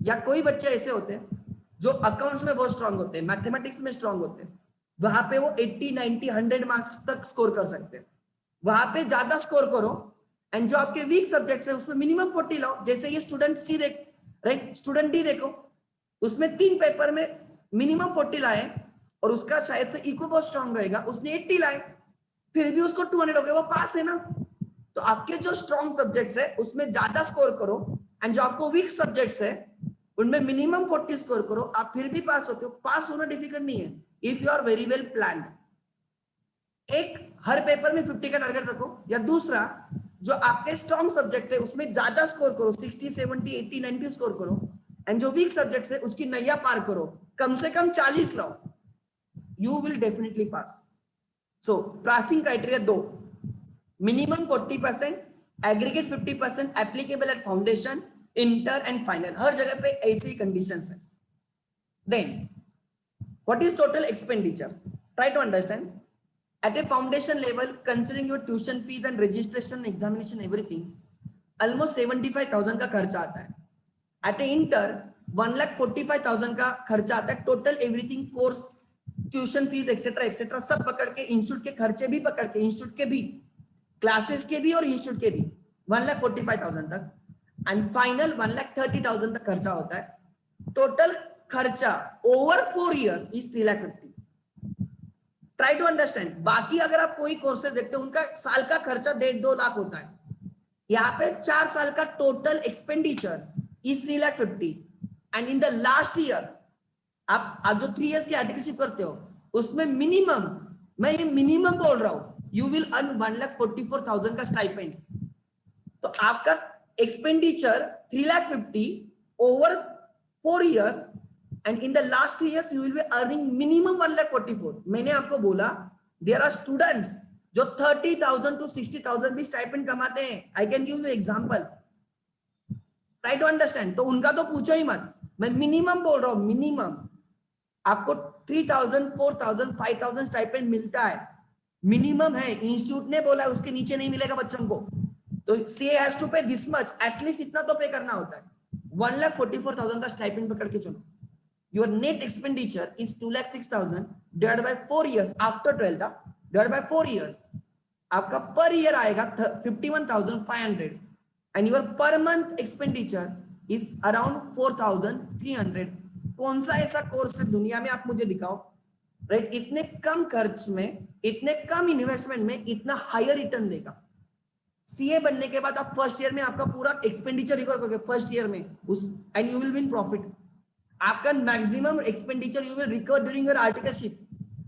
या कोई बच्चे ऐसे होते हैं जो अकाउंट्स में बहुत स्ट्रांग होते हैं, मैथमेटिक्स में स्ट्रांग होते हैं, वहां पे वो 80, 90, 100 मार्क्स तक स्कोर कर सकते हैं, वहां पे ज्यादा स्कोर करो। एंड जो आपके वीक सब्जेक्ट्स है उसमें मिनिमम 40 लाओ। जैसे ये स्टूडेंट सी देख, राइट, स्टूडेंट डी देखो, उसमें 3 पेपर में मिनिमम 40 लाए और उसका शायद से इको बहुत स्ट्रांग रहेगा, उसने 80 लाए, फिर भी उसको 200 हो गया, वो पास है ना। तो आपके जो स्ट्रॉन्ग सब्जेक्ट्स है उसमें ज्यादा स्कोर करो, एंड जो आपको वीक सब्जेक्ट्स है उनमें मिनिमम 40 स्कोर करो, आप फिर भी पास होते हो। पास होना डिफिकल्ट नहीं है if you are very well planned. एक, हर पेपर में 50 का टारगेट रखो, या दूसरा जो आपके स्ट्रॉन्ग सब्जेक्ट है उसमें ज्यादा स्कोर करो, 60, 70, 80, 90 स्कोर करो, एंड जो वीक सब्जेक्ट्स है उसकी नैया पार करो, कम से कम 40 लाओ, you will definitely pass. So passing criteria 2, minimum 40%, aggregate 50%, applicable at foundation, inter and final, हर जगह पे ऐसी कंडीशंस है। Then what is total expenditure? Try to understand. At a foundation level, considering your tuition fees and registration, examination, everything, almost 75,000 का खर्चा आता है। At a inter, 1,45,000 का खर्चा आता है, total everything, course, tuition fees etcetera etcetera सब पकड़ के, इंस्टीट्यूट के खर्चे भी पकड़ के, इंस्टीट्यूट के भी, क्लासेस के भी और इंस्टीट्यूट के भी, 1,45,000 तक। एंड फाइनल 1,30,000 तक खर्चा होता है। टोटल खर्चा over 4 years is 3,50,000। Try to understand. बाकी अगर आप कोई कोर्सेज देखते हो उनका साल का खर्चा 1.5-2 लाख होता है, यहाँ पे 4 साल का total expenditure is 3,50,000। And in the last year आप जो 3 years की आर्टिकलशिप करते हो उसमें मिनिमम, मैं ये मिनिमम बोल रहा हूं, यू विल अर्न 1,44,000 का स्टाइपेंड। तो आपका expenditure 3,50,000 over 4 years, and in the last 3 years you will be earning minimum 1,44,000। मैंने आपको बोला there are students जो 30,000 to 60,000 भी स्टाइपेंड कमाते हैं। I can give you example, try to understand। तो उनका तो पूछो ही मत, मैं मिनिमम बोल रहा हूँ, मिनिमम आपको 3,000, 4,000, 5,000 स्टाइपेंड मिलता है, मिनिमम है। इंस्टीट्यूट ने बोला है उसके नीचे नहीं मिलेगा बच्चों को, तो CA हैज टू पे दिस मच, एटलीस्ट इतना तो पे करना होता है। 1,44,000 का स्टाइपेंड पकड़ के चलो। Your net expenditure is 2,06,000 divided by 4 years after 12th, divided by 4 years, आपका पर ईयर आएगा 51,500, and your per month expenditure is around 4,300। कौन सा ऐसा कोर्स है दुनिया में, आप मुझे दिखाओ, राइट, इतने कम खर्च में, इतने कम इन्वेस्टमेंट में इतना हायर रिटर्न देगा। सीए बनने के बाद आप फर्स्ट ईयर में आपका पूरा एक्सपेंडिचर रिकवर करोगे फर्स्ट ईयर में उस, and you will be in profit. आपका maximum expenditure you will recover during your articleship.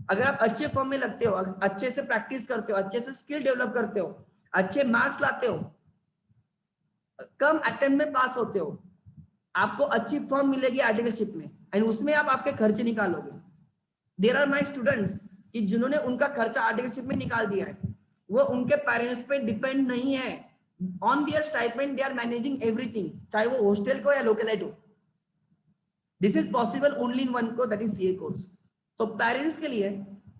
अगर आप अच्छे फॉर्म में लगते हो, अच्छे से प्रैक्टिस करते हो, अच्छे से स्किल डेवलप करते हो, अच्छे मार्क्स लाते हो, कम अटेम्प्ट में पास होते हो, आपको अच्छी फॉर्म मिलेगी आर्टिकलशिप में, एंड उसमें आप आपके खर्चे निकालोगे। देयर आर माय स्टूडेंट्स कि जिन्होंने उनका खर्चा आर्टिकलशिप में निकाल दिया है, वो उनके पेरेंट्स पे डिपेंड नहीं है, on their stipend they are managing everything, चाहे वो हॉस्टल को या लोकलाइट हो। This is possible only in one course, that is CA course. So parents के लिए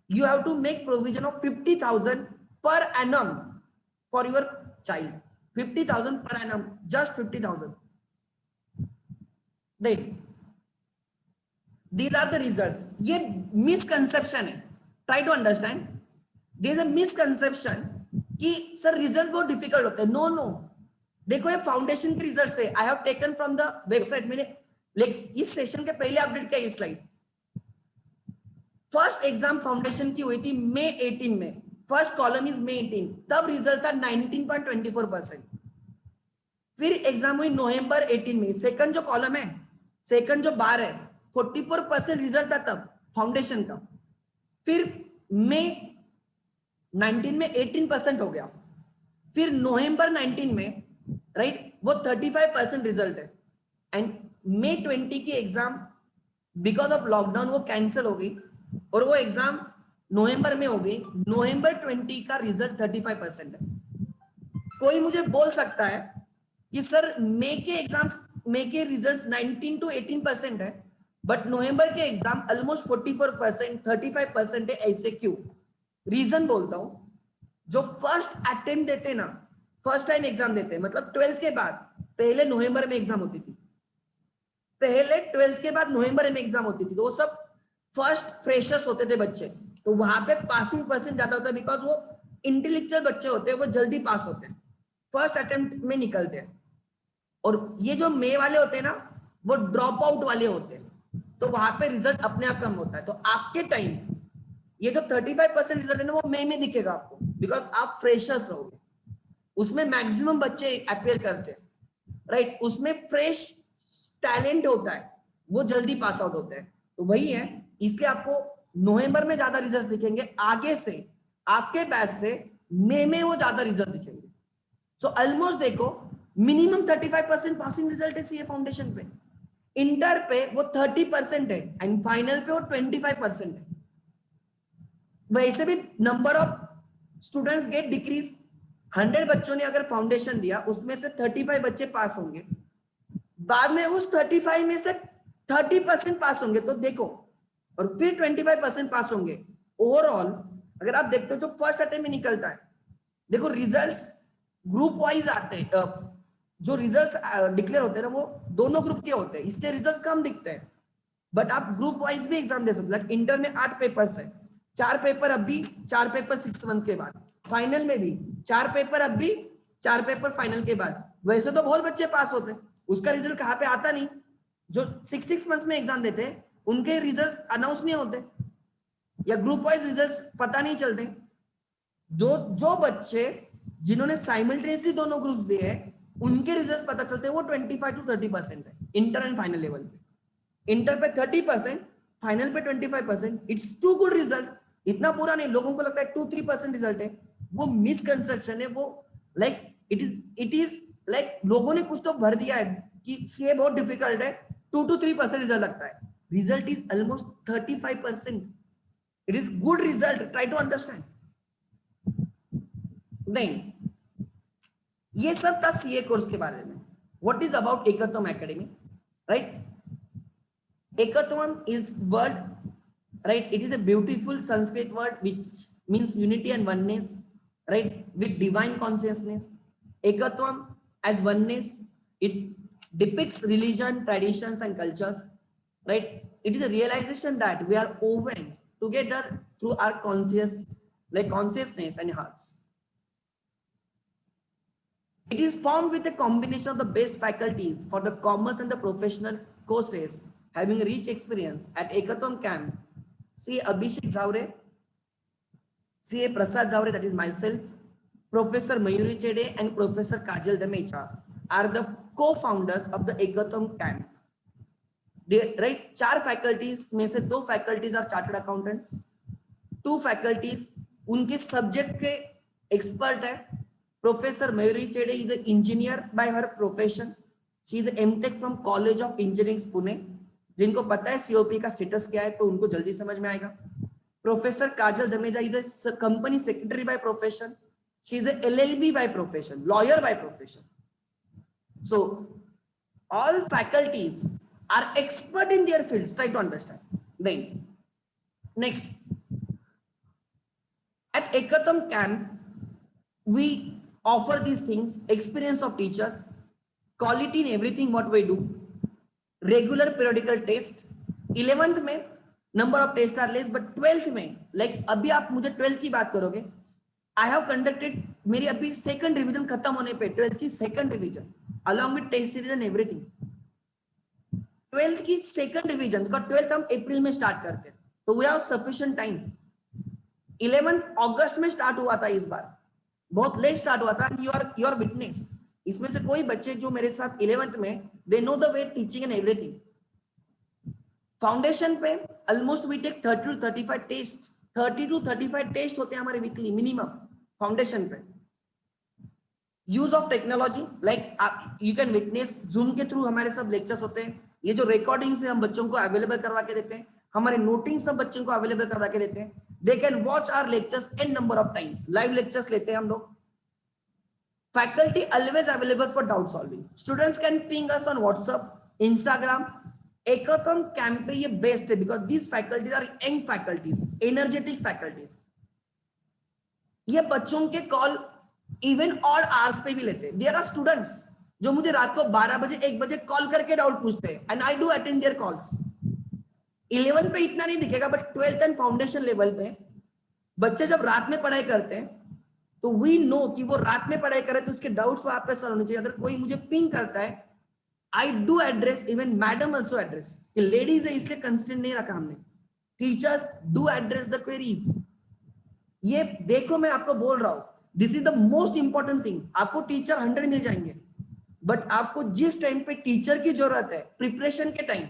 you have to make provision of 50,000 per annum for your child. 50,000 per annum, just 50,000. Then these are the results. ये misconception है. Try to understand. There is a misconception कि sir result बहुत difficult होते हैं. No. देखो ये foundation के result है, I have taken from the website। मैंने इस सेशन के पहले अपडेट किया ये स्लाइड। फर्स्ट एग्जाम फाउंडेशन की हुई थी मई 18 में, फर्स्ट कॉलम इज मई 18, तब रिजल्ट था 19.24%। फिर एग्जाम हुई नवंबर 18 में, सेकंड जो कॉलम है, सेकंड जो बार है, 44% रिजल्ट था तब फाउंडेशन का। फिर मई 19 में 18% हो गया, फिर नवंबर 19 में, राइट, वो 35% रिजल्ट है। एंड मई 20 की एग्जाम बिकॉज ऑफ लॉकडाउन वो कैंसिल हो गई, और वो एग्जाम नवंबर में हो गई, नवंबर 20 का रिजल्ट 35% है। कोई मुझे बोल सकता है कि सर मई के एग्जाम्स, मई के रिजल्ट्स 19 to 18% है, बट नवंबर के एग्जाम ऑलमोस्ट 44%, 35% है, ऐसे क्यों? रीजन बोलता हूं, जो फर्स्ट अटेम्प्ट देते ना, फर्स्ट टाइम एग्जाम देते हैं, मतलब 12th के बाद, पहले नवंबर में एग्जाम होती थी, पहले 12th के बाद नवंबर में एग्जाम होती थी, तो वो सब फर्स्ट फ्रेशर्स होते थे बच्चे, तो वहां पे पासिंग परसेंट ज्यादा होता है, बिकॉज वो इंटेलेक्चुअल बच्चे होते हैं, वो जल्दी पास होते हैं, फर्स्ट अटेम्प्ट में निकलते हैं। और ये जो मई वाले होते हैं ना, वो ड्रॉप आउट वाले होते हैं, तो वहां पे रिजल्ट अपने आप कम होता है। तो आपके टाइम ये जो 35% रिजल्ट है ना, वो मई में दिखेगा आपको, बिकॉज आप फ्रेशर्स रहोगे, उसमें मैक्सिमम बच्चे अपियर करते हैं, राइट? उसमें फ्रेश टैलेंट होता है, वो जल्दी पास आउट होते हैं, तो वही है, इसलिए आपको नवंबर में ज्यादा रिजल्ट दिखेंगे, आगे से आपके बैच से मई में वो ज्यादा रिजल्ट दिखेंगे। सो ऑलमोस्ट देखो, मिनिमम 35% पासिंग रिजल्ट है सीए फाउंडेशन पे, इंटर पे वो 30% है, एंड फाइनल पे वो 25% है। वैसे भी number of students gate decrease, 100 बच्चों ने अगर फाउंडेशन दिया, उसमें से 35 बच्चे पास होंगे, बाद में उस 35 में से 30% पास होंगे, तो देखो, और फिर 25% पास होंगे। ओवरऑल अगर आप देखते हो जो फर्स्ट अटेम्प्ट में निकलता है, देखो रिजल्ट्स ग्रुप वाइज आते हैं, जो रिजल्ट्स डिक्लेयर होते हैं ना, वो दोनों ग्रुप के होते हैं, इसलिए रिजल्ट्स कम दिखते हैं, बट आप ग्रुप वाइज भी एग्जाम दे सकते हो। लाइक इंटर में 8 पेपर्स है, 4 पेपर अभी, 4 पेपर 6 मंथ्स के बाद, फाइनल में भी 4 पेपर अभी, 4 पेपर फाइनल के बाद। वैसे तो बहुत बच्चे पास होते हैं, उसका रिजल्ट कहाँ पे आता नहीं, जो 6 मंथ्स में एग्जाम देते हैं उनके रिजल्ट अनाउंस नहीं होते, या ग्रुप वाइज रिजल्ट्स पता नहीं चलते। जो बच्चे जिन्होंने साइमल्टेनियसली दोनों ग्रुप्स दिए हैं, उनके रिजल्ट्स पता चलते हैं, वो 25 to 30% है इंटर एंड फाइनल लेवल पे। इंटर पे 30%, फाइनल पे 25%, इट्स टू गुड रिजल्ट, इतना पूरा नहीं। लोगों को लगता है 2-3% रिजल्ट है, वो मिसकंसेप्शन है, वो लाइक इट इज लाइक लोगों ने कुछ तो भर दिया है कि सीए बहुत डिफिकल्ट है, 2-3% रिजल्ट लगता है, result is almost 35%, it is good result, try to understand. नहीं, ये सब था सीए कोर्स के बारे में। What is about Ekatvam academy, right? Ekatvam is word, right? It is a beautiful Sanskrit word which means unity and oneness, right? With divine consciousness. Ekatvam as oneness, it depicts religion, traditions, and cultures, right? It is a realization that we are woven together through our consciousness and hearts. It is formed with a combination of the best faculties for the commerce and the professional courses, having rich experience at Ekatvam camp. C. Abhishek Zavre, C. A. Prasad Zavre, that is myself, Professor Mayuri Chede and Professor Kajal Damecha are the co-founders of the Ekatvam camp. They, right, 4 faculties में से 2 faculties are chartered accountants, 2 faculties उनके subject के expert है. Professor Mayuri Chede is an engineer by her profession. She is an M.Tech from College of Engineering Pune. जिनको पता है COP का status क्या है तो उनको जल्दी समझ में आएगा. Professor Kajal Dhameja is a company secretary by profession. She is a LLB by profession, lawyer by profession. So all faculties are expert in their fields. Try to understand. Then next, at Ekatvam camp, we offer these things: experience of teachers, quality in everything what we do, regular periodical test. 11th में number of tests are less, but 12th में, like अभी आप मुझे 12th की बात करोगे, I have conducted, मेरी अभी second revision खत्म होने पे 12th की second revision along with test series and everything. 12th की second revision, because 12th हम अप्रैल में start करते हैं, तो we have sufficient time. 11th अगस्त में start हुआ था, इस बार बहुत लेट स्टार्ट हुआ था. You are witness. इसमें से कोई बच्चे जो मेरे साथ 11th में, they know the way teaching and everything. Foundation पे almost we take 30 to 35 test, 30 to 35 test होते हैं हमारे वीकली मिनिमम फाउंडेशन पे. Use of technology, like you can witness, Zoom के थ्रू हमारे सब लेक्चर्स होते हैं. ये जो रिकॉर्डिंग से हम बच्चों को अवेलेबल करवा के देते हैं, हमारे नोटिंग सब बच्चों को अवेलेबल करवा के देते हैं. They can watch our lectures n number of times. Live lectures लेते हैं हम लोग. Faculty always available for doubt solving. Students can ping us on WhatsApp, Instagram. Hackathon camp पे ये best है because these faculties are young faculties, energetic faculties. ये बच्चों के कॉल इवन और आवर्स पे भी लेते हैं. There are students जो मुझे रात को 12 बजे 1 बजे कॉल करके डाउट पूछते हैं and I do attend their calls. 11 पे इतना नहीं दिखेगा but 12th and foundation level पे बच्चे जब रात में पढ़ाई करते हैं तो वी नो कि वो रात में पढ़ाई करे तो उसके डाउट्स वहां पे सॉल्व होने चाहिए. अगर कोई मुझे पिंग करता है I do address, even madam also address. Ladies है इसलिए कंस्टेंट नहीं रखा हमने. Teachers do address the queries. ये देखो मैं आपको बोल रहा हूं, this is the most important thing. आपको टीचर 100 मिल जाएंगे बट आपको जिस टाइम पे टीचर की जरूरत है प्रिपरेशन के टाइम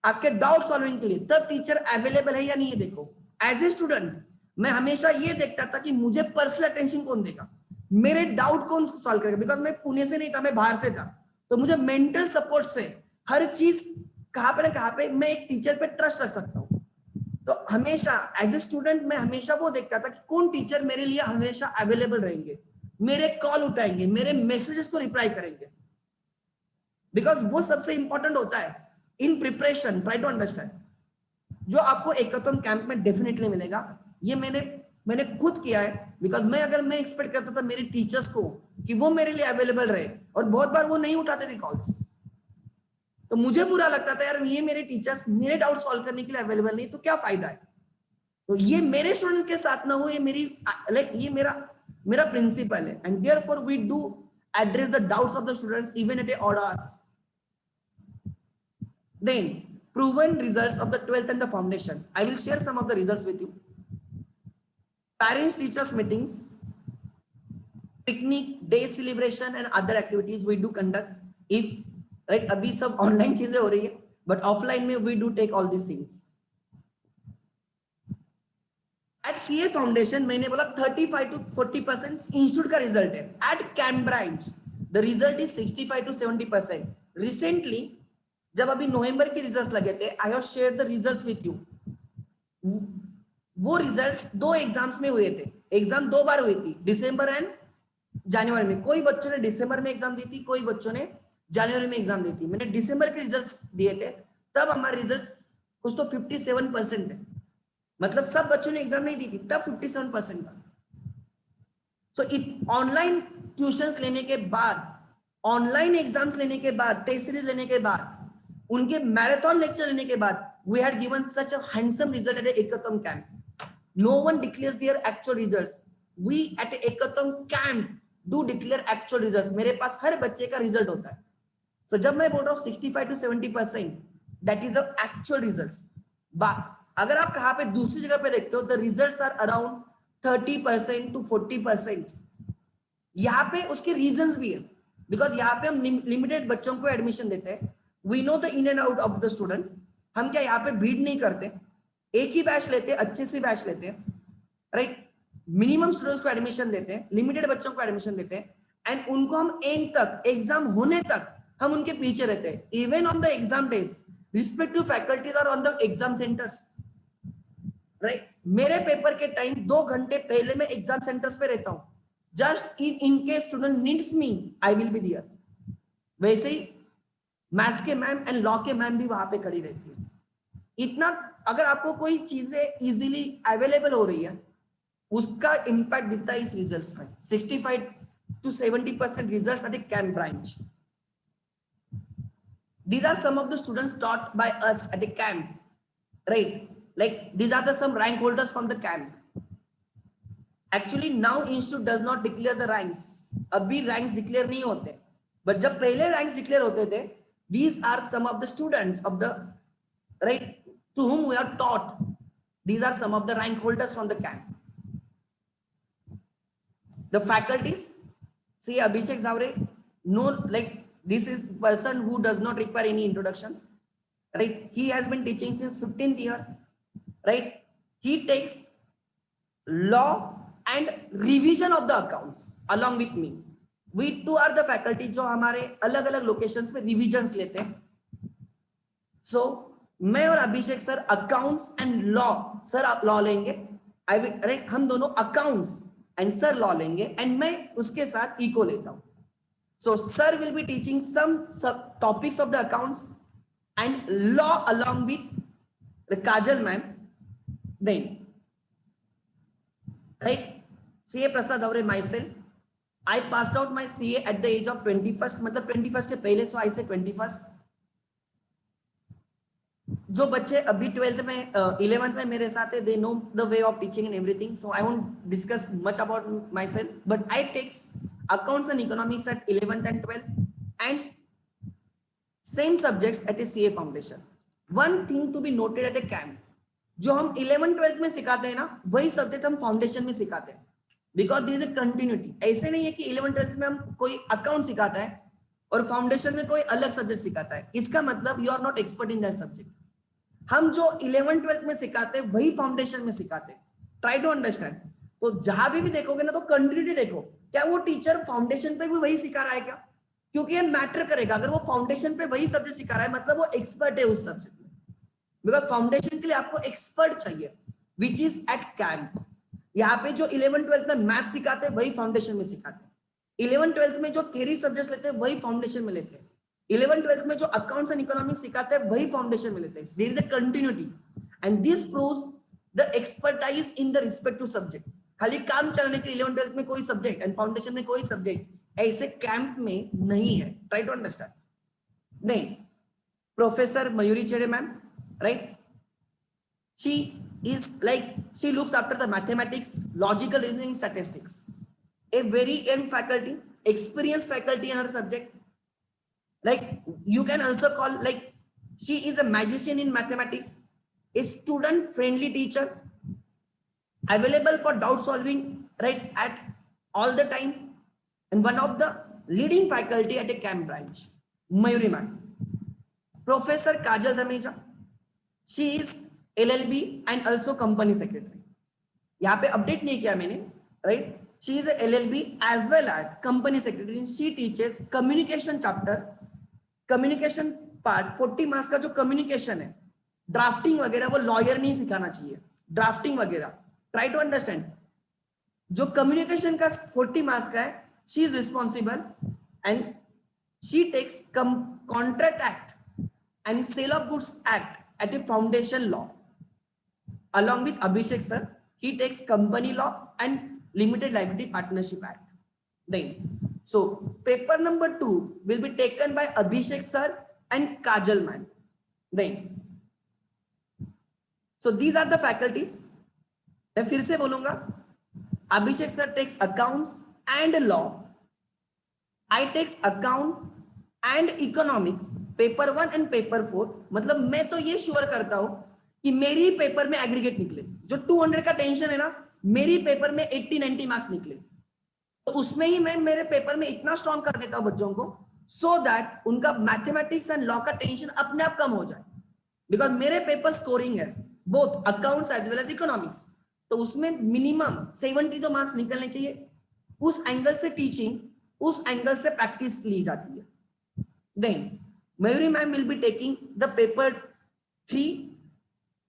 आपके डाउट सॉल्विंग के लिए, तब टीचर अवेलेबल है या नहीं है देखो. एज ए स्टूडेंट मैं हमेशा ये देखता था कि मुझे पर्सनल अटेंशन कौन देगा, मेरे डाउट कौन सॉल्व करेगा. बिकॉज मैं पुणे से नहीं था, मैं बाहर से था, तो मुझे मेंटल सपोर्ट से हर चीज कहां पे ना कहां पे मैं एक टीचर पे ट्रस्ट रख सकता हूँ. तो हमेशा एज ए स्टूडेंट मैं हमेशा वो देखता था कि कौन टीचर मेरे लिए हमेशा अवेलेबल रहेंगे, मेरे कॉल उठाएंगे, मेरे मैसेजेस को रिप्लाई करेंगे. बिकॉज वो सबसे इंपॉर्टेंट होता है in preparation. Try to understand. जो आपको हैकाथन कैंप में डेफिनेटली मिलेगा, ये मैंने खुद किया है. बिकॉज मैं एक्सपेक्ट करता था मेरे टीचर्स को कि वो मेरे लिए अवेलेबल रहे और बहुत बार वो नहीं उठाते थे कॉल्स. तो मुझे बुरा लगता था यार ये मेरे टीचर्स मेरे डाउट सॉल्व करने के लिए अवेलेबल नहीं, तो क्या फायदा है. तो ये मेरे स्टूडेंट के साथ ना हो, ये मेरी ये मेरा प्रिंसिपल है. And therefore we do address the doubts of the students even at odd hours. Then proven results of the 12th and the foundation. I will share some of the results with you. Parents teachers meetings, picnic, day celebration and other activities we do conduct. If right अभी सब online चीजें हो रही है but offline में we do take all these things. At CA Foundation मैंने बोला 35 to 40% institute का रिजल्ट है. At camp branch the result is 65 to 70%. Recently जब अभी नवंबर के रिजल्ट्स लगे थे I have shared the results with you. वो रिजल्ट्स 2 एग्जाम्स में हुए थे. एग्जाम 2 बार हुई थी, दिसंबर एंड जनवरी में. कोई बच्चों ने दिसंबर में एग्जाम दी थी, कोई बच्चों ने जनवरी में एग्जाम दी थी. मैंने दिसंबर के रिजल्ट्स दिए थे, तब हमारे रिजल्ट्स कुछ तो 57% है. मतलब सब बच्चों ने एग्जाम नहीं दी थी, तब 57% था. सो ऑनलाइन ट्यूशंस लेने के बाद, ऑनलाइन एग्जाम्स लेने के बाद, टेस्ट सीरीज लेने के बाद, उनके मैराथन लेक्चर लेने के बाद, we had given such a handsome result at a hackathon camp. No one declares their actual results. We at a hackathon camp do declare actual results. मेरे पास हर बच्चे का रिजल्ट होता है. So जब मैं बोल रहा हूँ 65 to 70%, that is the actual results. अगर आप कहाँ पे दूसरी जगह पे देखते हो, the results are around 30% to 40%. यहाँ पे उसके रीजंस भी है, बिकॉज यहाँ पे हम लिमिटेड बच्चों को एडमिशन देते हैं. We know the in and out of the student. हम क्या यहाँ पे भीड़ नहीं करते, एक ही बैच लेते हैं, अच्छे से बैच लेते हैं, राइट. मिनिमम स्टूडेंट्स को एडमिशन देते हैं, लिमिटेड बच्चों को एडमिशन देते हैं एंड उनको हम एंड तक, एग्जाम होने तक हम उनके पीछे रहते हैं. Even on the exam days, respective faculties are on the exam centres, right. मेरे पेपर के टाइम 2 घंटे पहले मैं एग्जाम सेंटर्स पे रहता हूं. Just in case student needs me, I will be there. वैसे ही मैथ्स के मैम एंड लॉ के मैम भी वहां पे खड़ी रहती है. इतना अगर आपको कोई चीजें इजीली अवेलेबल हो रही है, उसका इंपैक्ट दिखता है इस रिजल्ट्स में. 65 to 70% results at a camp branch. These are some of the students taught by us at a camp, right? Like these are the some rank holders from the camp. Actually now institute does not declare the ranks. अभी ranks declare नहीं होते, but जब पहले ranks declare होते थे, these are some of the students of the, right, to whom we are taught. These are some of the rank holders from the camp. The faculties, see Abhishek Zavre, no, like this is person who does not require any introduction, right? He has been teaching since 15th year, right? He takes law and revision of the accounts along with me. We two are the faculty जो हमारे अलग अलग locations पे revisions लेते हैं. So मैं और Abhishek sir accounts and law, sir आप लॉ लेंगे आई विल राइट, हम दोनों अकाउंट्स एंड सर लॉ लेंगे एंड मैं उसके साथ इको लेता हूं. So sir will be teaching some topics of the accounts and law along with Kajal ma'am. Then, right? CA Prasad Avre myself. I passed out my CA at the age of 21st. मतलब 21st के पहले, so I say 21st. जो बच्चे अभी 12th में 11th में मेरे साथ है, they know the way of teaching and everything, so I won't discuss much about myself, but I take accounts and economics at 11th and 12th and same subjects at a CA foundation. One thing to be noted at a camp, जो हम 11th 12th में सिखाते हैं ना, वही subject हम foundation में सिखाते हैं, because this is a continuity. ऐसे नहीं है कि 11th 12th में हम कोई अकाउंट सिखाता है और फाउंडेशन में कोई अलग सब्जेक्ट सिखाता है. इसका मतलब you are not expert in that subject. हम जो 11th 12th में सिखाते हैं वही फाउंडेशन में सिखाते हैं. Try to understand. तो जहां भी देखोगे ना, तो कंटिन्यूटी देखो, क्या वो टीचर फाउंडेशन पे भी वही सिखा रहा है क्या? क्योंकि ये मैटर करेगा. अगर वो फाउंडेशन पे वही सब्जेक्ट सिखा रहा है, मतलब वो एक्सपर्ट है उस सब्जेक्ट में, बिकॉज फाउंडेशन के लिए आपको एक्सपर्ट चाहिए, विच इज एट कैंप. यहाँ पे जो 11th 12th में मैथ सिखाते हैं वही फाउंडेशन में सिखाते हैं. 11th 12th में जो थ्योरी सब्जेक्ट लेते हैं वही फाउंडेशन में लेते हैं. 11th 12th में जो अकाउंट्स एंड इकोनॉमिक्स सिखाते हैं वही फाउंडेशन में लेते हैं. There is a continuity and this proves the expertise in the respect to subject. खाली काम चलाने के 11th 12th में कोई सब्जेक्ट एंड फाउंडेशन में कोई सब्जेक्ट ऐसे कैंप में नहीं है. Try to understand. नहीं, professor Mayuri Chede ma'am, right, she is like, she looks after the mathematics, logical reasoning, statistics. A very young faculty, experienced faculty in her subject. Like you can also call, like, she is a magician in mathematics, a student friendly teacher, available for doubt solving, right, at all the time, and one of the leading faculty at a camp branch. Mayuri ma'am. Professor Kajal Dhameja, she is LLB and also company secretary. यहाँ पे update नहीं किया मैंने, right. She is LLB as well as company secretary. She teaches communication chapter, communication part. 40 marks का जो communication है, drafting वगैरह, वो लॉयर नहीं सिखाना चाहिए, ड्राफ्टिंग वगैरह. Try to understand. जो कम्युनिकेशन का 40 मार्क्स का है, she is responsible and she takes contract act and sale of goods act at a foundation law. Along with Abhishek sir, he takes company law and limited liability partnership act. Then, so paper number 2 will be taken by Abhishek sir and Kajal ma'am. Then, so these are the faculties. मैं फिर से बोलूंगा, Abhishek sir takes accounts and law. I takes account and economics, paper 1 and paper 4. मतलब मैं तो ये sure करता हूं कि मेरी पेपर में एग्रीगेट निकले. जो 200 का टेंशन है ना, मेरी पेपर में 80-90 मार्क्स निकले, तो उसमें ही मैं मेरे पेपर में इतना स्ट्रॉन्ग कर देता हूं बच्चों को, सो दैट उनका मैथमेटिक्स एंड लॉ का टेंशन अपने आप कम हो जाए. बिकॉज मेरे पेपर स्कोरिंग है, both accounts as well as economics, तो उसमें मिनिमम 70 तो मार्क्स निकलने चाहिए. उस एंगल से टीचिंग, उस एंगल से प्रैक्टिस ली जाती है. Then Mayuri ma'am will be taking the paper 3.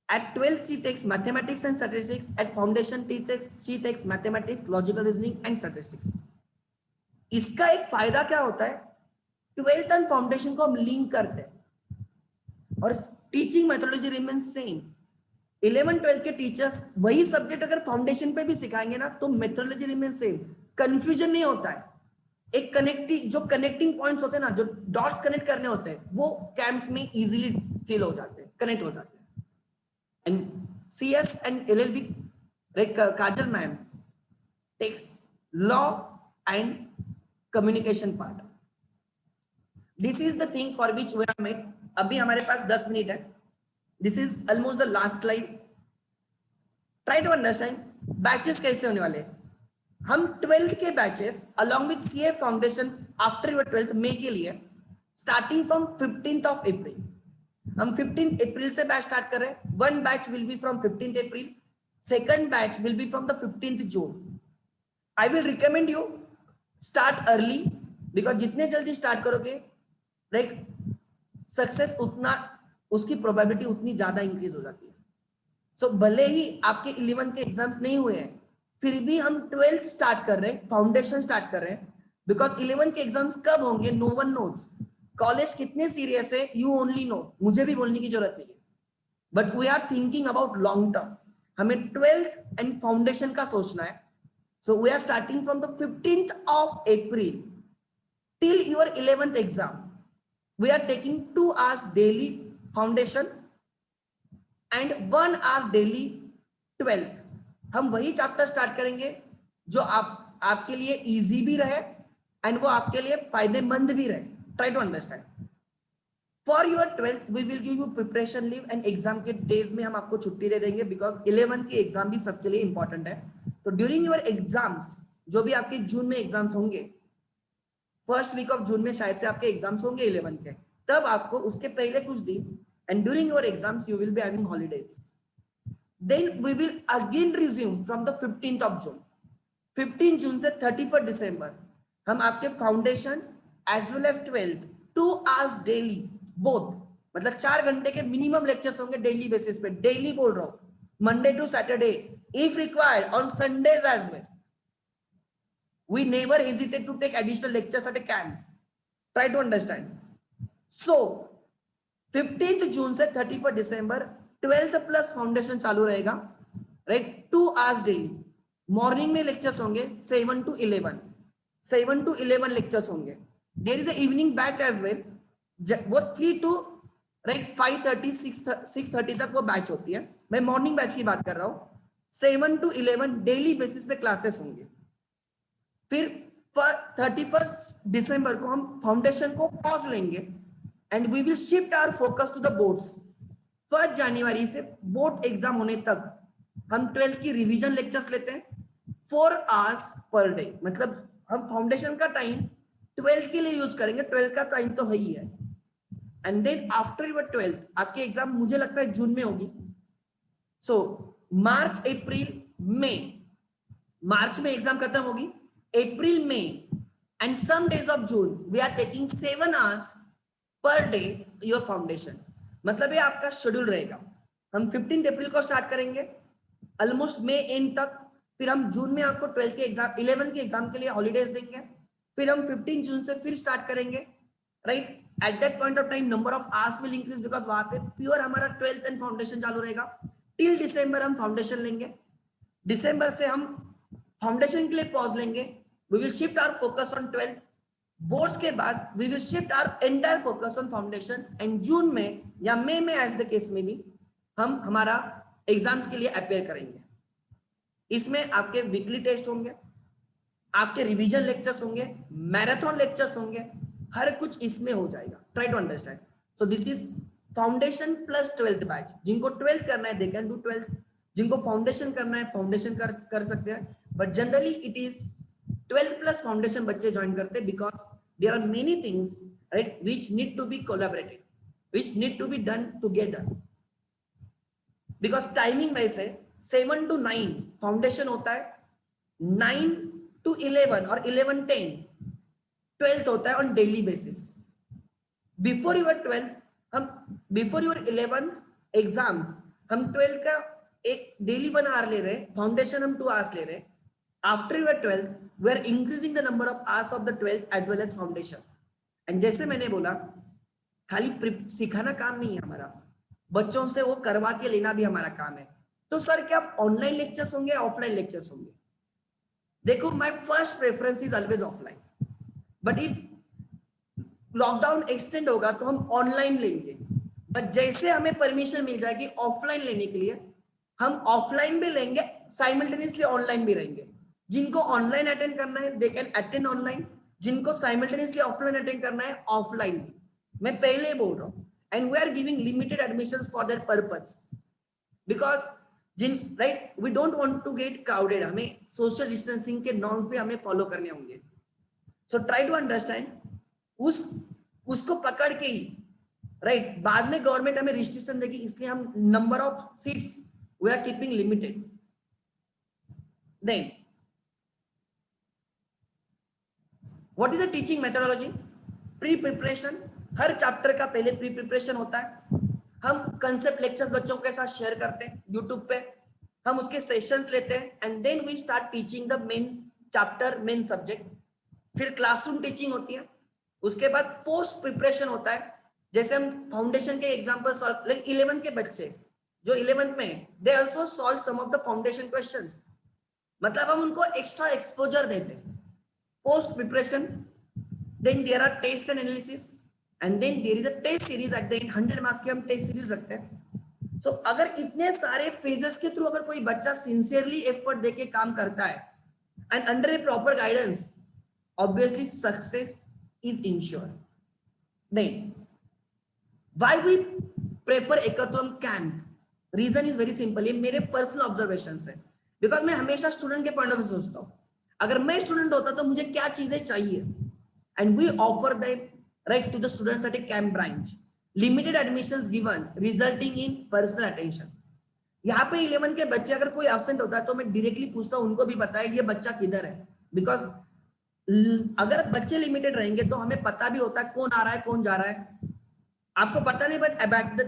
At 12th she takes mathematics and statistics. At foundation she takes mathematics, logical reasoning and statistics. इसका एक फायदा क्या होता है, 12th एंड फाउंडेशन को हम लिंक करते हैं और teaching methodology remains same. 11th 12th के टीचर्स वही सब्जेक्ट अगर फाउंडेशन पे भी सिखाएंगे ना, तो मेथोडोलॉजी रिमेन्स सेम. कंफ्यूजन नहीं होता है. एक कनेक्टिंग, जो कनेक्टिंग पॉइंट्स होते हैं ना, जो डॉट्स कनेक्ट करने होते हैं, वो कैंप में इजीली फील हो जाते हैं, कनेक्ट हो जाते हैं. And CS and LLB, Kajal ma'am takes law and communication part. This is the thing for which we are met. अभी हमारे पास 10 मिनट है. This is almost the last slide. Try to understand batches कैसे होने वाले. हम 12th के batches along with CA foundation after your 12th May के लिए starting from 15th of April, हम 15th अप्रैल से बैच स्टार्ट कर रहे हैं. One batch will be from 15th April, second batch will be from the 15th June. I will recommend you start early, because जितने जल्दी start करोगे, right, success उतना, उसकी प्रोबेबिलिटी उतनी ज्यादा इंक्रीज हो जाती है. सो भले ही आपके 11 के एग्जाम्स नहीं हुए हैं, फिर भी हम 12th स्टार्ट कर रहे हैं, फाउंडेशन स्टार्ट कर रहे हैं, बिकॉज 11 के एग्जाम्स कब होंगे नो वन नोज। कॉलेज कितने सीरियस है यू ओनली नो, मुझे भी बोलने की जरूरत नहीं है, but we are thinking about long term. हमें 12th एंड फाउंडेशन का सोचना है। So we are starting from the 15th of April till your 11th exam. We are taking 2 hours daily foundation and 1 hour daily 12th। हम वही chapter start करेंगे जो आपके लिए इजी भी रहे एंड वो आपके लिए फायदेमंद भी रहे। Try to understand. For your 12th we will give you preparation leave and exam के डेज में हम आपको छुट्टी दे देंगे, बिकॉज 11th की एग्जाम भी सबके लिए इंपॉर्टेंट है। तो ड्यूरिंग योर एग्जाम्स, जो भी आपके जून में एग्जाम्स होंगे, फर्स्ट वीक ऑफ जून में शायद से आपके एग्जाम्स होंगे 11th के, तब आपको उसके पहले कुछ दिन and during your exams you will be having holidays. Then we will again resume from the 15th of June। 15 जून से 31 दिसंबर हम आपके foundation as well as 12th 2 hours daily both, मतलब 4 घंटे के मिनिमम लेक्चर्स होंगे डेली बेसिस पे। Daily बोल रहा हूं, Monday to Saturday, if required on Sundays as well. We never hesitate to take additional lectures at a camp. Try to understand. So 15th जून से 31 दिसंबर 12th प्लस फाउंडेशन चालू रहेगा, राइट। 2 hours daily. मॉर्निंग में lectures होंगे 7 to 11 lectures होंगे। There is a evening batch as well, वो 3 to right 5:30 6:30 तक वो बैच होती है। मैं मॉर्निंग बैच की बात कर रहा हूँ। 7 to 11 डेली बेसिस पे क्लासेस होंगे। फिर 31 दिसंबर को हम फाउंडेशन को पॉज लेंगे and we will shift our focus to the boards. 1 जनवरी से बोर्ड एग्जाम होने तक हम 12th की रिवीजन लेक्चर्स लेते हैं 4 hours पर डे। मतलब हम फाउंडेशन का टाइम 12th के लिए यूज करेंगे, 12th का टाइम तो है ही है। And then after your 12th आपके एग्जाम मुझे लगता है जून में होगी। सो मार्च अप्रैल मई, मार्च में एग्जाम खत्म होगी, April May and some days of June we are taking 7 hours per day your foundation. मतलब ये आपका शेड्यूल रहेगा। हम 15 अप्रैल को स्टार्ट करेंगे ऑलमोस्ट मई एंड तक, फिर हम जून में आपको 12 के एग्जाम 11 के एग्जाम के लिए हॉलीडेज देंगे, फिर हम 15 जून से फिर स्टार्ट करेंगे, right. At that point of time number of hours will increase, because वहां पे प्योर हमारा 12th एंड फाउंडेशन चालू रहेगा। टिल दिसंबर हम फाउंडेशन लेंगे, दिसंबर से हम फाउंडेशन के लिए पॉज लेंगे, we will shift our focus on 12th। Boards के बाद we will shift our entire focus on foundation and जून में या मई में एज द केस में भी हम हमारा एग्जाम्स के लिए अपेयर करेंगे। इसमें आपके वीकली टेस्ट होंगे, आपके रिवीजन लेक्चर्स होंगे, मैराथन लेक्चर्स होंगे, हर कुछ इसमें हो जाएगा। Try to understand. So this is foundation plus 12th batch. जिनको 12th करना है दे कैन डू 12th, जिनको फाउंडेशन करना है फाउंडेशन कर सकते हैं, but generally it is 12th plus foundation बच्चे ज्वाइन करते हैं, because there are many things right which need to be collaborated, which need to be done together. Because timing wise है 7 to 9 फाउंडेशन होता है, 9 to 11 और 11-10 12th होता है on daily basis. Before your 12th हम before your 11th exams हम 12th का एक डेली 1 hour ले रहे हैं, फाउंडेशन हम 2 hours ले रहे हैं। After your 12th we are increasing the number of hours of the 12th as well as foundation. And जैसे मैंने बोला खाली सिखाना काम नहीं है हमारा, बच्चों से वो करवा के लेना भी हमारा काम है। तो सर क्या ऑनलाइन लेक्चर्स होंगे ऑफलाइन लेक्चर्स होंगे? देखो my first preference is always offline, but if lockdown extend होगा तो हम ऑनलाइन लेंगे। बट जैसे हमें परमिशन मिल जाएगी ऑफलाइन लेने के लिए, हम ऑफलाइन भी लेंगे, साइमल्टेनियसली ऑनलाइन भी रहेंगे। जिनको ऑनलाइन अटेंड करना है दे कैन अटेंड ऑनलाइन, जिनको साइमल्टेनियसली ऑफलाइन अटेंड करना है ऑफलाइन भी। मैं पहले बोल रहा हूँ, and we are giving limited admissions for that purpose, because right we don't want to get crowded. हमें सोशल डिस्टेंसिंग के नॉर्म पे हमें फॉलो करने होंगे। सो ट्राई टू अंडरस्टैंड, उसको पकड़ के ही राइट बाद में गवर्नमेंट हमें रिस्ट्रिक्शन देगी, इसलिए हम number of seats we are keeping limited. Then what is the teaching methodology? Pre preparation, हर चैप्टर का पहले प्री प्रिपरेशन होता है। हम कंसेप्ट लेक्चर्स बच्चों के साथ शेयर करते हैं यूट्यूब पे, हम उसके सेशंस लेते हैं, and then we start teaching the main chapter, main subject. फिर क्लासरूम टीचिंग होती है, उसके बाद पोस्ट प्रिपरेशन होता है। जैसे हम फाउंडेशन के एग्जांपल सॉल्व, लाइक 11th के बच्चे जो 11th में, they also solve some of the foundation questions, मतलब हम उनको एक्स्ट्रा एक्सपोजर देते हैं। Post preparation, then there are test and analysis, and then there is a test series at the end, 100 marks की हम टेस्ट सीरीज रखते हैं। सो अगर इतने सारे फेजेस के थ्रू अगर कोई बच्चा सिंसियरली एफर्ट देके काम करता है and under a proper guidance, obviously success is ensured. Then why we prefer Ekatvam camp? Reason is very simple, ये मेरे पर्सनल ऑब्जर्वेशंस है, बिकॉज मैं हमेशा स्टूडेंट के पॉइंट ऑफ व्यू सोचता हूँ। अगर मैं स्टूडेंट होता तो मुझे क्या चीजें चाहिए, and we offer them right to the students at a camp branch, limited admissions given resulting in personal attention. यहाँ पे 11 के बच्चे अगर कोई एब्सेंट होता है तो मैं डायरेक्टली पूछता हूँ, उनको भी पता है ये बच्चा किधर है, बिकॉज अगर बच्चे लिमिटेड रहेंगे तो हमें पता भी होता है कौन आ रहा है कौन जा रहा है, आपको पता नहीं, but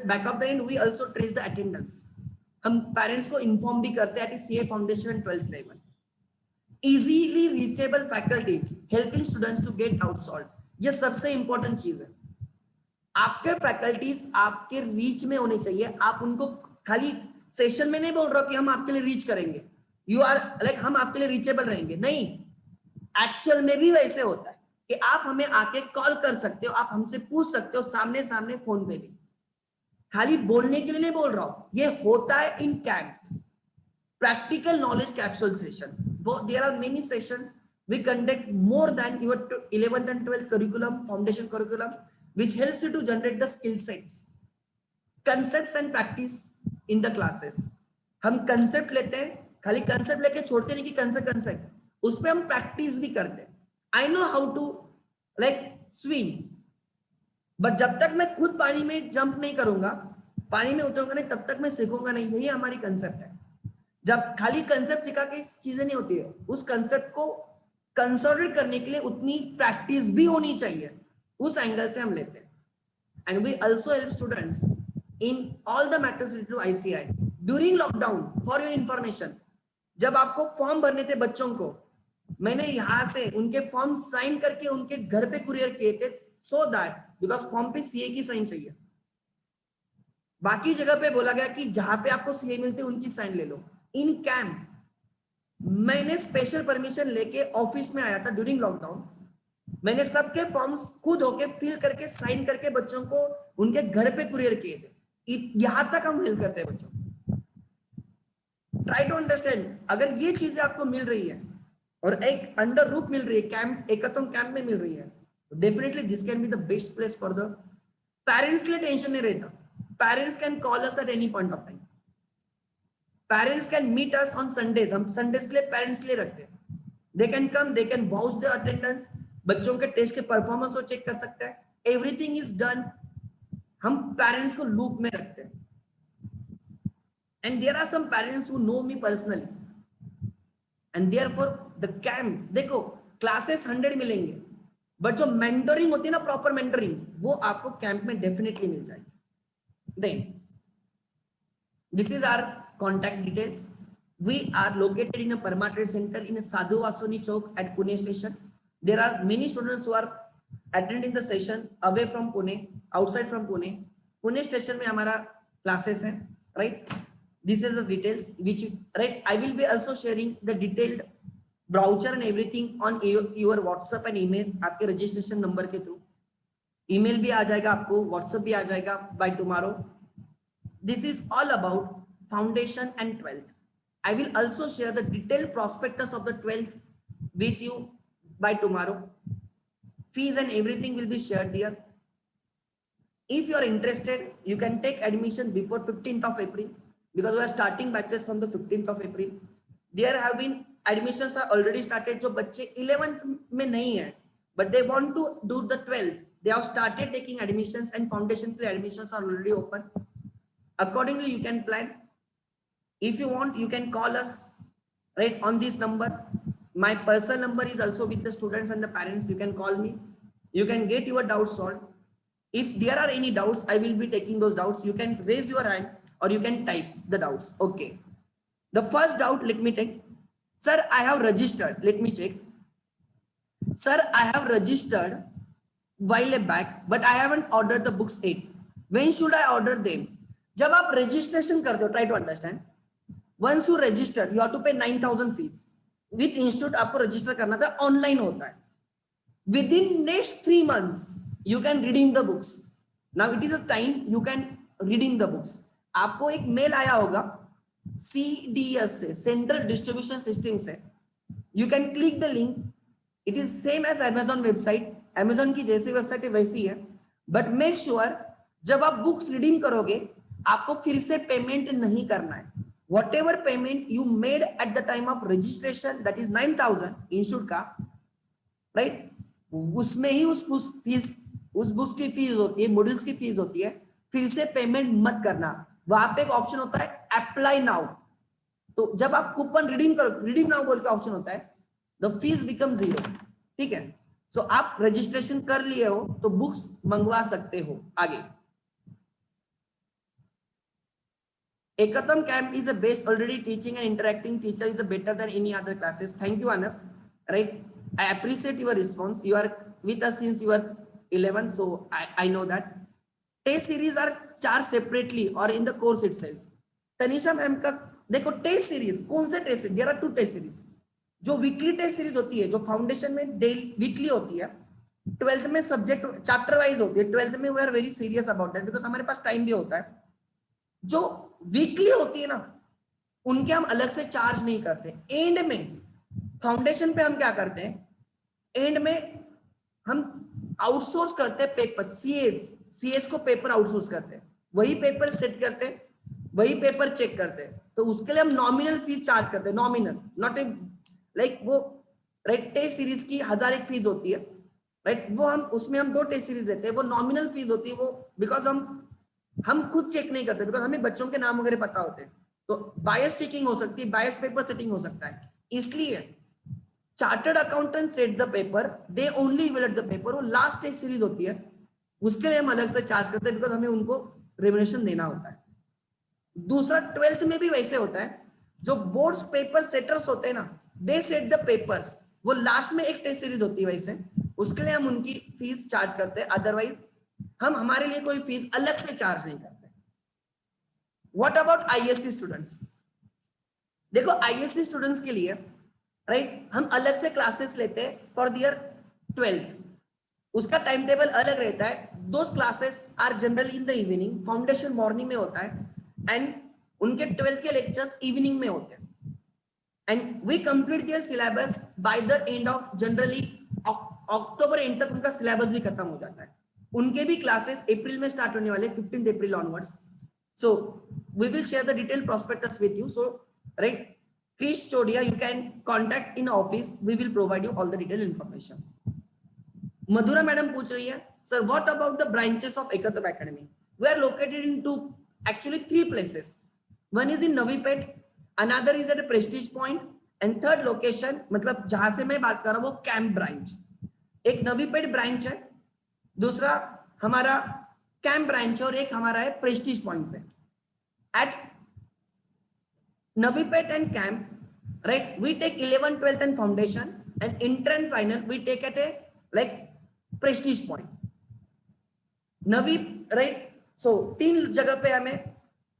back of the end we also trace the attendance. हम पेरेंट्स को इन्फॉर्म भी करते हैं at CA foundation and 12th level. Easily reachable faculty helping students to get out solve, ये सबसे इंपॉर्टेंट चीज है। आपके फैकल्टीज आपके रीच में होने चाहिए। आप उनको खाली सेशन में नहीं बोल रहा कि हम आपके लिए रीच करेंगे, यू आर लाइक हम आपके लिए रीचेबल रहेंगे, नहीं, एक्चुअल में भी वैसे होता है कि आप हमें आके कॉल कर सकते हो, आप हमसे पूछ सकते हो सामने सामने फोन पे भी, खाली बोलने के लिए नहीं बोल रहा हूं। ये होता है in camp, practical knowledge capsule session, there are many sessions we conduct more than your 11th and 12th curriculum, foundation curriculum, which helps you to generate the skill sets, concepts and practice in the classes। हम concept लेते हैं, खाली concept लेके छोड़ते नहीं कि concept, उस पर हम प्रैक्टिस भी करते हैं। I know how to like swim, but जब तक मैं खुद पानी में जंप नहीं करूंगा, पानी में उतरूंगा नहीं, तब तक मैं सीखूंगा नहीं। यही हमारी कंसेप्ट है। जब खाली कंसेप्ट सिखा के चीजें नहीं होती है, उस कंसेप्ट को कंसोलिडेट करने के लिए उतनी प्रैक्टिस भी होनी चाहिए, उस एंगल से हम लेते हैं। And we also help students in all the matters related to ICAI during lockdown. For your information, जब आपको फॉर्म भरने थे बच्चों को, मैंने यहां से उनके फॉर्म साइन करके उनके घर पे कुरियर किए थे, सो दैट बिकॉज फॉर्म पे सीए की साइन चाहिए। बाकी जगह पे बोला गया कि जहां पे आपको सीए मिलते उनकी साइन ले लो। इन कैंप मैंने स्पेशल परमिशन लेके ऑफिस में आया था ड्यूरिंग लॉकडाउन, मैंने सबके फॉर्म्स खुद होके फिल करके साइन करके बच्चों को उनके घर पे कुरियर किए थे। यहां तक हम हेल्प करते हैं बच्चों को। ट्राई टू अंडरस्टैंड, अगर ये चीजें आपको मिल रही है और एक अंडर रूप मिल रही है, कैंप एकतम कैंप में मिल रही है, तो definitely this can be the best place for the parents. के लिए टेंशन नहीं रहता, parents can call us at any point of time, parents can meet us on Sundays. हम संडेज के लिए पेरेंट्स के लिए रखते हैं, they can come, they can vouch the attendance, बच्चों के टेस्ट के परफॉर्मेंस को चेक कर सकते हैं, एवरीथिंग इज डन। हम पेरेंट्स को लूप में रखते हैं। And there are some parents who know me personally, and therefore the camp, देखो क्लासेस 100 मिलेंगे, बट जो मेंटरिंग होती है ना, प्रॉपर मेंटरिंग, वो आपको कैंप में डेफिनेटली मिल जाएगी। Then this is our contact details. We are located in a Parma Trade Center in a Sadhu Vaswani Chowk at Pune station. There are many students who are attending the session away from Pune, outside from Pune. Pune station में हमारा classes हैं, right? This is the details which, right? I will be also sharing the detailed brochure and everything on your WhatsApp and email, आपके registration number के through. Email भी आ जाएगा आपको, WhatsApp भी आ जाएगा by tomorrow. This is all about foundation and 12th. I will also share the detailed prospectus of the 12th with you by tomorrow. Fees and everything will be shared there. If you are interested, you can take admission before 15th of April, because we are starting batches from the 15th of April. There have been admissions are already started. जो बच्चे 11th में नहीं है, but they want to do the 12th, they have started taking admissions, and foundation के admissions are already open. Accordingly, you can plan. If you want, you can call us right on this number. My personal number is also with the students and the parents. You can call me. You can get your doubts solved. If there are any doubts, I will be taking those doubts. You can raise your hand or you can type the doubts. Okay, the first doubt, let me take. Sir, I have registered. Let me check. Sir, I have registered while back, but I haven't ordered the books yet. When should I order them? जब आप registration करते हो, try to understand. Once you register, you have to pay 9,000 fees. With institute आपको register करना था, online होता है. Within next 3 months, you can redeem the books. Now it is a time you can redeem the books. आपको एक mail आया होगा CDS से, Central Distribution System से. You can click the link. It is same as Amazon website. Amazon की जैसी website है वैसी है. But make sure जब आप बुक्स रिडीम करोगे आपको फिर से पेमेंट नहीं करना है. Whatever payment you made at the time of registration, that is 9,000 institute का, राइट, उसमें ही उस फीस, उस बुक्स की फीस होती है, मॉड्यूल्स की फीस होती है. फिर से पेमेंट मत करना. वहां पे एक ऑप्शन होता है अप्लाई नाउ. तो जब आप कूपन रिडीम करो, रिडीम नाउ बोल के ऑप्शन होता है, द फीस बिकम 0. ठीक है. सो आप रजिस्ट्रेशन कर लिए हो तो बुक्स मंगवा सकते हो. आगे, Ekatam camp is the best. Already teaching and interacting teacher is the better than any other classes. Thank you, Anas. Right? I appreciate your response. You are with us since you are 11, so I know that. Test series are charged separately or in the course itself. Tanisha ma'am का देखो test series कौन से टेस्ट? There are 2 test series. जो weekly test series होती है, जो foundation में डेली वीकली होती है, 12th में सब्जेक्ट चैप्टर वाइज होती है. 12th में we are very serious about that because हमारे पास टाइम भी होता है. जो वीकली होती है ना, उनके हम अलग से चार्ज नहीं करते. एंड में फाउंडेशन पे हम क्या करते हैं, एंड में हम आउटसोर्स करते हैं पेपर. सीएस को पेपर आउटसोर्स करते हैं, वही पेपर सेट करते हैं, वही पेपर चेक करते हैं. तो उसके लिए हम नॉमिनल फीस चार्ज करते हैं. नॉमिनल, नॉट ए लाइक वो राइट. टेस्ट सीरीज की 1000 एक फीस होती है, राइट. वो हम उसमें हम 2 टेस्ट सीरीज लेते हैं, वो नॉमिनल फीस होती है. वो बिकॉज हम खुद चेक नहीं करते, बिकॉज हमें बच्चों के नाम वगैरह पता होते हैं. तो बायस चेकिंग हो सकती है, बायस पेपर सेटिंग हो सकता है. इसलिए chartered accountant set the paper, they only evaluate the paper. वो लास्ट टेस्ट सीरीज होती है, उसके लिए हम अलग से चार्ज करते हैं बिकॉज हमें उनको रेम्यूनरेशन देना होता है. दूसरा 12th में भी वैसे होता है. जो बोर्ड्स पेपर सेटर्स होते हैं ना, दे सेट द पेपर्स. वो लास्ट में एक टेस्ट सीरीज होती है वैसे, उसके लिए हम उनकी फीस चार्ज करते हैं. अदरवाइज हम हमारे लिए कोई फीस अलग से चार्ज नहीं करते. What about ISC students? देखो आईएससी स्टूडेंट्स के लिए राइट हम अलग से क्लासेस लेते हैं फॉर दियर 12th. उसका टाइम टेबल अलग रहता है. Those classes are generally in the evening. Foundation morning में होता है एंड उनके 12th के लेक्चर्स इवनिंग में होते हैं. And we complete their syllabus by the end of generally October end तक उनका सिलेबस भी खत्म हो जाता है. उनके भी क्लासेस अप्रैल में स्टार्ट होने वाले, 15th April onwards. So we will share the detail prospectus with you. So right, Krish Chodia, you can contact in office. We will provide you all the detailed information. Madhura madam पूछ रही है, sir, what about the branches of Ekatam Academy? We are located in actually 3 places. One is in Navi Pet, another is at a Prestige Point, and third location, मतलब जहां से मैं बात कर रहा हूँ वो कैंप ब्रांच. एक नवी पेट ब्रांच है, दूसरा हमारा कैंप ब्रांच है और एक हमारा है प्रेस्टीज पॉइंट पे. At Navi Pet and camp, right? We take 11th, 12th and foundation, and inter and final we take at a like Prestige Point. Navi, right? So 3 जगह पे हमें.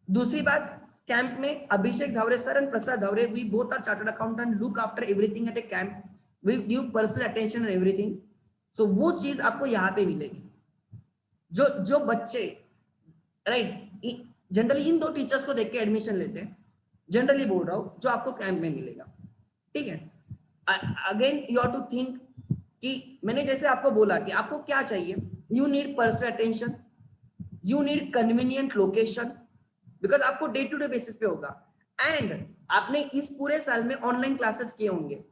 दूसरी बात, कैंप में Abhishek Jhaware sir and Prasad Jhaware, we both are chartered accountant, look after everything at a camp. We give personal attention and everything. So वो चीज आपको यहाँ पे मिलेगी. जो बच्चे राइट जनरली इन 2 टीचर्स को देख के एडमिशन लेते हैं, जनरली बोल रहा हूं, जो आपको कैंप में मिलेगा. ठीक है. Again you have to think कि मैंने जैसे आपको बोला कि आपको क्या चाहिए. You need personal attention, you need convenient location, because आपको डे टू डे बेसिस पे होगा. एंड आपने इस पूरे साल में ऑनलाइन क्लासेस किए होंगे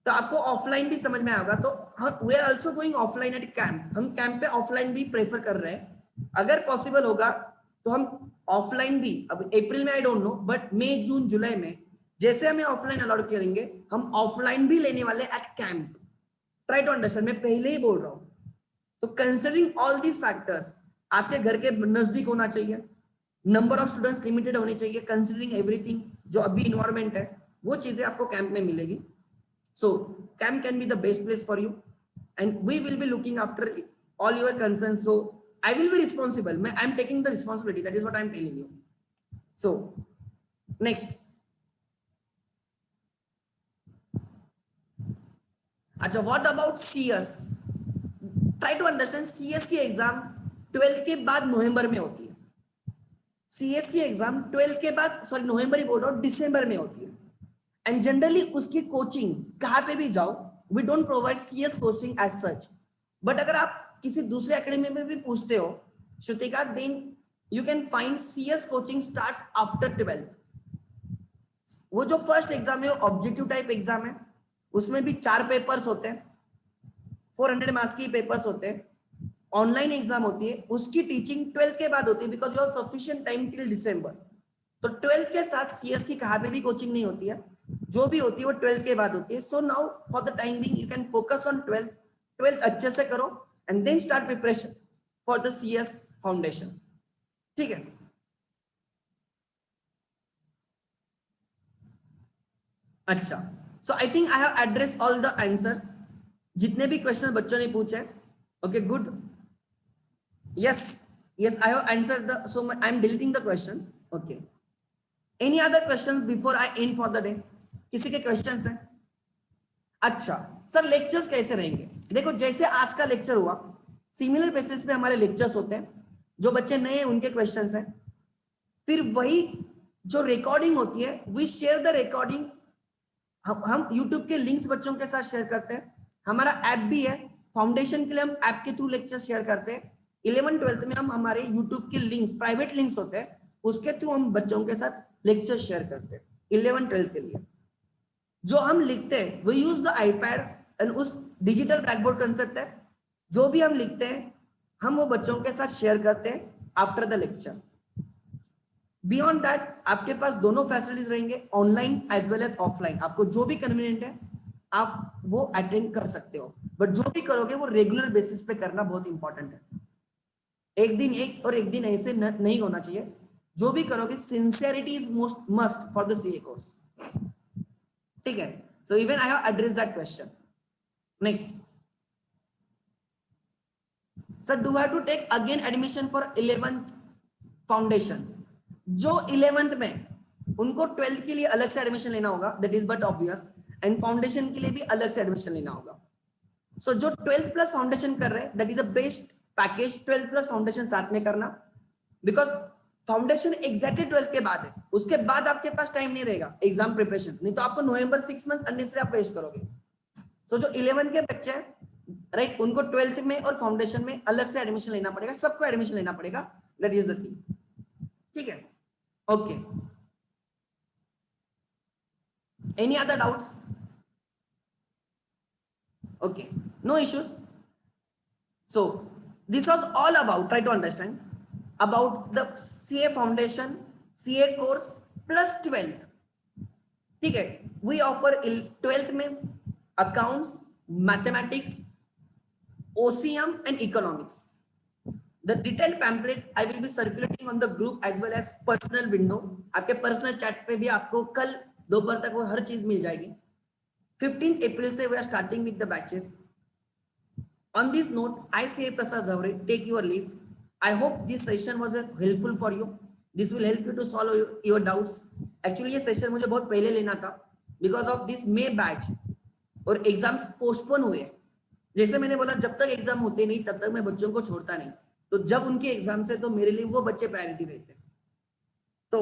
तो आपको ऑफलाइन भी समझ में आएगा. तो we are also going offline at camp. हम कैंप पे ऑफलाइन भी प्रेफर कर रहे हैं. अगर पॉसिबल होगा तो हम ऑफलाइन भी, अब अप्रैल में आई डोंट नो, बट मई जून जुलाई में जैसे हमें ऑफलाइन अलाउड करेंगे हम ऑफलाइन भी लेने वाले at camp. Try to understand. मैं पहले ही बोल रहा हूँ तो कंसिडरिंग ऑल दीज फैक्टर्स, आपके घर के नजदीक होना चाहिए, नंबर ऑफ स्टूडेंट्स लिमिटेड होनी चाहिए, कंसिडरिंग एवरीथिंग, जो अभी इन्वायरमेंट है वो चीजें आपको कैंप में मिलेगी. So camp can be the best place for you and we will be looking after all your concern. So I will be responsible, I am taking the responsibility, that is what I am telling you. So next, अच्छा what about CS. Try to understand, CS की exam 12th के बाद नवंबर में होती है. CS की exam 12th के बाद, सॉरी नवंबर ही बोल रहा हूँ, दिसंबर में होती है. एंड जनरली उसकी कोचिंग कहाँ पे भी जाओ, we don't provide CS coaching as such. But अगर आप किसी दूसरे एकेडमी में भी पूछते हो Shrutika, then you can find CS coaching starts after 12th. वो जो फर्स्ट एग्जाम है वो ऑब्जेक्टिव टाइप एग्जाम है, उसमें भी 4 पेपर्स होते हैं, 400 मार्क्स की पेपर्स होते हैं, ऑनलाइन एग्जाम होती है, उसकी टीचिंग 12th के बाद होती है because you have sufficient time till दिसंबर. तो 12th के साथ सीएस की कहाँ पे भी कोचिंग नहीं होती है, जो भी होती है वो 12th के बाद होती है. So now for the time being you can focus on 12th अच्छे से करो and then start preparation for the CS foundation. ठीक है. अच्छा, so I think I have address all the answers, जितने भी क्वेश्चन बच्चों ने पूछे. Okay good, yes yes I have answered the, so I am deleting the questions. Okay, any other questions before I end for the day? किसी के questions हैं? अच्छा sir, lectures कैसे रहेंगे? देखो जैसे आज का लेक्चर हुआ, सिमिलर बेसिस पे हमारे लेक्चर्स होते हैं. जो बच्चे नए हैं उनके क्वेश्चंस हैं, फिर वही जो रिकॉर्डिंग होती है वी शेयर द रिकॉर्डिंग. हम यूट्यूब के लिंक्स बच्चों के साथ शेयर करते हैं. हमारा ऐप भी है, फाउंडेशन के लिए हम ऐप के थ्रू लेक्चर शेयर करते हैं. 11th-12th में हम हमारे यूट्यूब के लिंक्स, प्राइवेट लिंक्स होते हैं, उसके थ्रू हम बच्चों के साथ लेक्चर शेयर करते हैं. 11th-12th के लिए जो हम लिखते हैं वो यूज द आईपैड एंड उस डिजिटल ब्लैकबोर्ड कंसेप्ट है. जो भी हम लिखते हैं हम वो बच्चों के साथ शेयर करते हैं after the lecture. Beyond that आपके पास दोनों फैसिलिटीज रहेंगे, online as well as offline. आपको जो भी कन्वीनियंट है आप वो अटेंड कर सकते हो, बट जो भी करोगे वो रेगुलर बेसिस पे करना बहुत इंपॉर्टेंट है. एक दिन एक और एक दिन ऐसे नहीं होना चाहिए. जो भी करोगे sincerity is most must for the CA course. ठीक है. So even I have address that question. Next, sir do have to take again admission for 11th foundation? जो 11th में उनको 12th के लिए अलग से एडमिशन लेना होगा, that is but obvious, and foundation के लिए भी अलग से एडमिशन लेना होगा. सो जो 12th प्लस फाउंडेशन कर रहे हैं that is the best package, 12th plus foundation साथ में करना, बिकॉज फाउंडेशन एग्जैक्टली 12th के बाद है. उसके बाद आपके पास टाइम नहीं रहेगा एग्जाम प्रिपरेशन, नहीं तो आपको नवंबर 6 मंथ्स अननेसेसरी आप वेस्ट करोगे. सो जो 11th के बच्चे हैं राइट, उनको 12th में और फाउंडेशन में अलग से एडमिशन लेना पड़ेगा, सबको एडमिशन लेना पड़ेगा. That is the thing. ठीक है. Okay, any other doubts? Okay, no issues. So this was all about, try to understand about the CA foundation, CA course plus 12th. ठीक है. We offer 12th में accounts, mathematics, OCM and economics. The detailed pamphlet I will be circulating on the group as well as personal window. आपके personal chat पे भी आपको कल दोपहर तक वो हर चीज मिल जाएगी. 15th April से we are starting with the batches. On this note, I say Prasad Zavre, take your leave. I hope this session was helpful for you. This will help you to solve your doubts. Actually ये session मुझे बहुत पहले लेना था because of this May batch और exams postpone हुए. जैसे मैंने बोला जब तक एग्जाम होते नहीं तब तक मैं बच्चों को छोड़ता नहीं, तो जब उनके एग्जाम से तो मेरे लिए वो बच्चे प्रायोरिटी रहते हैं. तो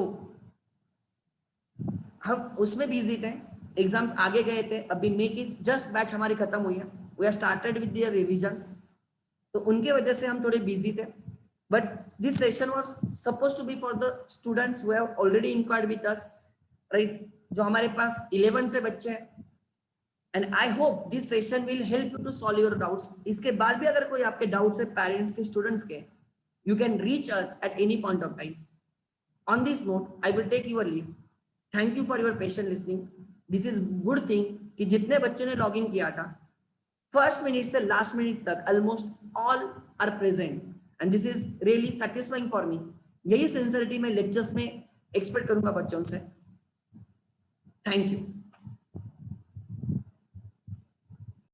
हम उसमें बिजी थे, एग्जाम्स आगे गए थे. अभी मे की जस्ट बैच हमारी खत्म हुई है. We are started with their revisions, तो उनके वजह से हम थोड़े बिजी थे. But this session was supposed to be for the students who have already inquired with us, right? जो हमारे पास 11 से बच्चे हैं, and I hope this session will help you to solve your doubts. इसके बाद भी अगर कोई आपके doubts है parents के, students के, you can reach us at any point of time. On this note, I will take your leave. Thank you for your patient listening. This is good thing कि जितने बच्चों ने login किया था first minute से last minute तक almost all are present and this is really satisfying for me. यही sincerity मैं लेक्चर्स में एक्सपेक्ट करूंगा बच्चों से। Thank you.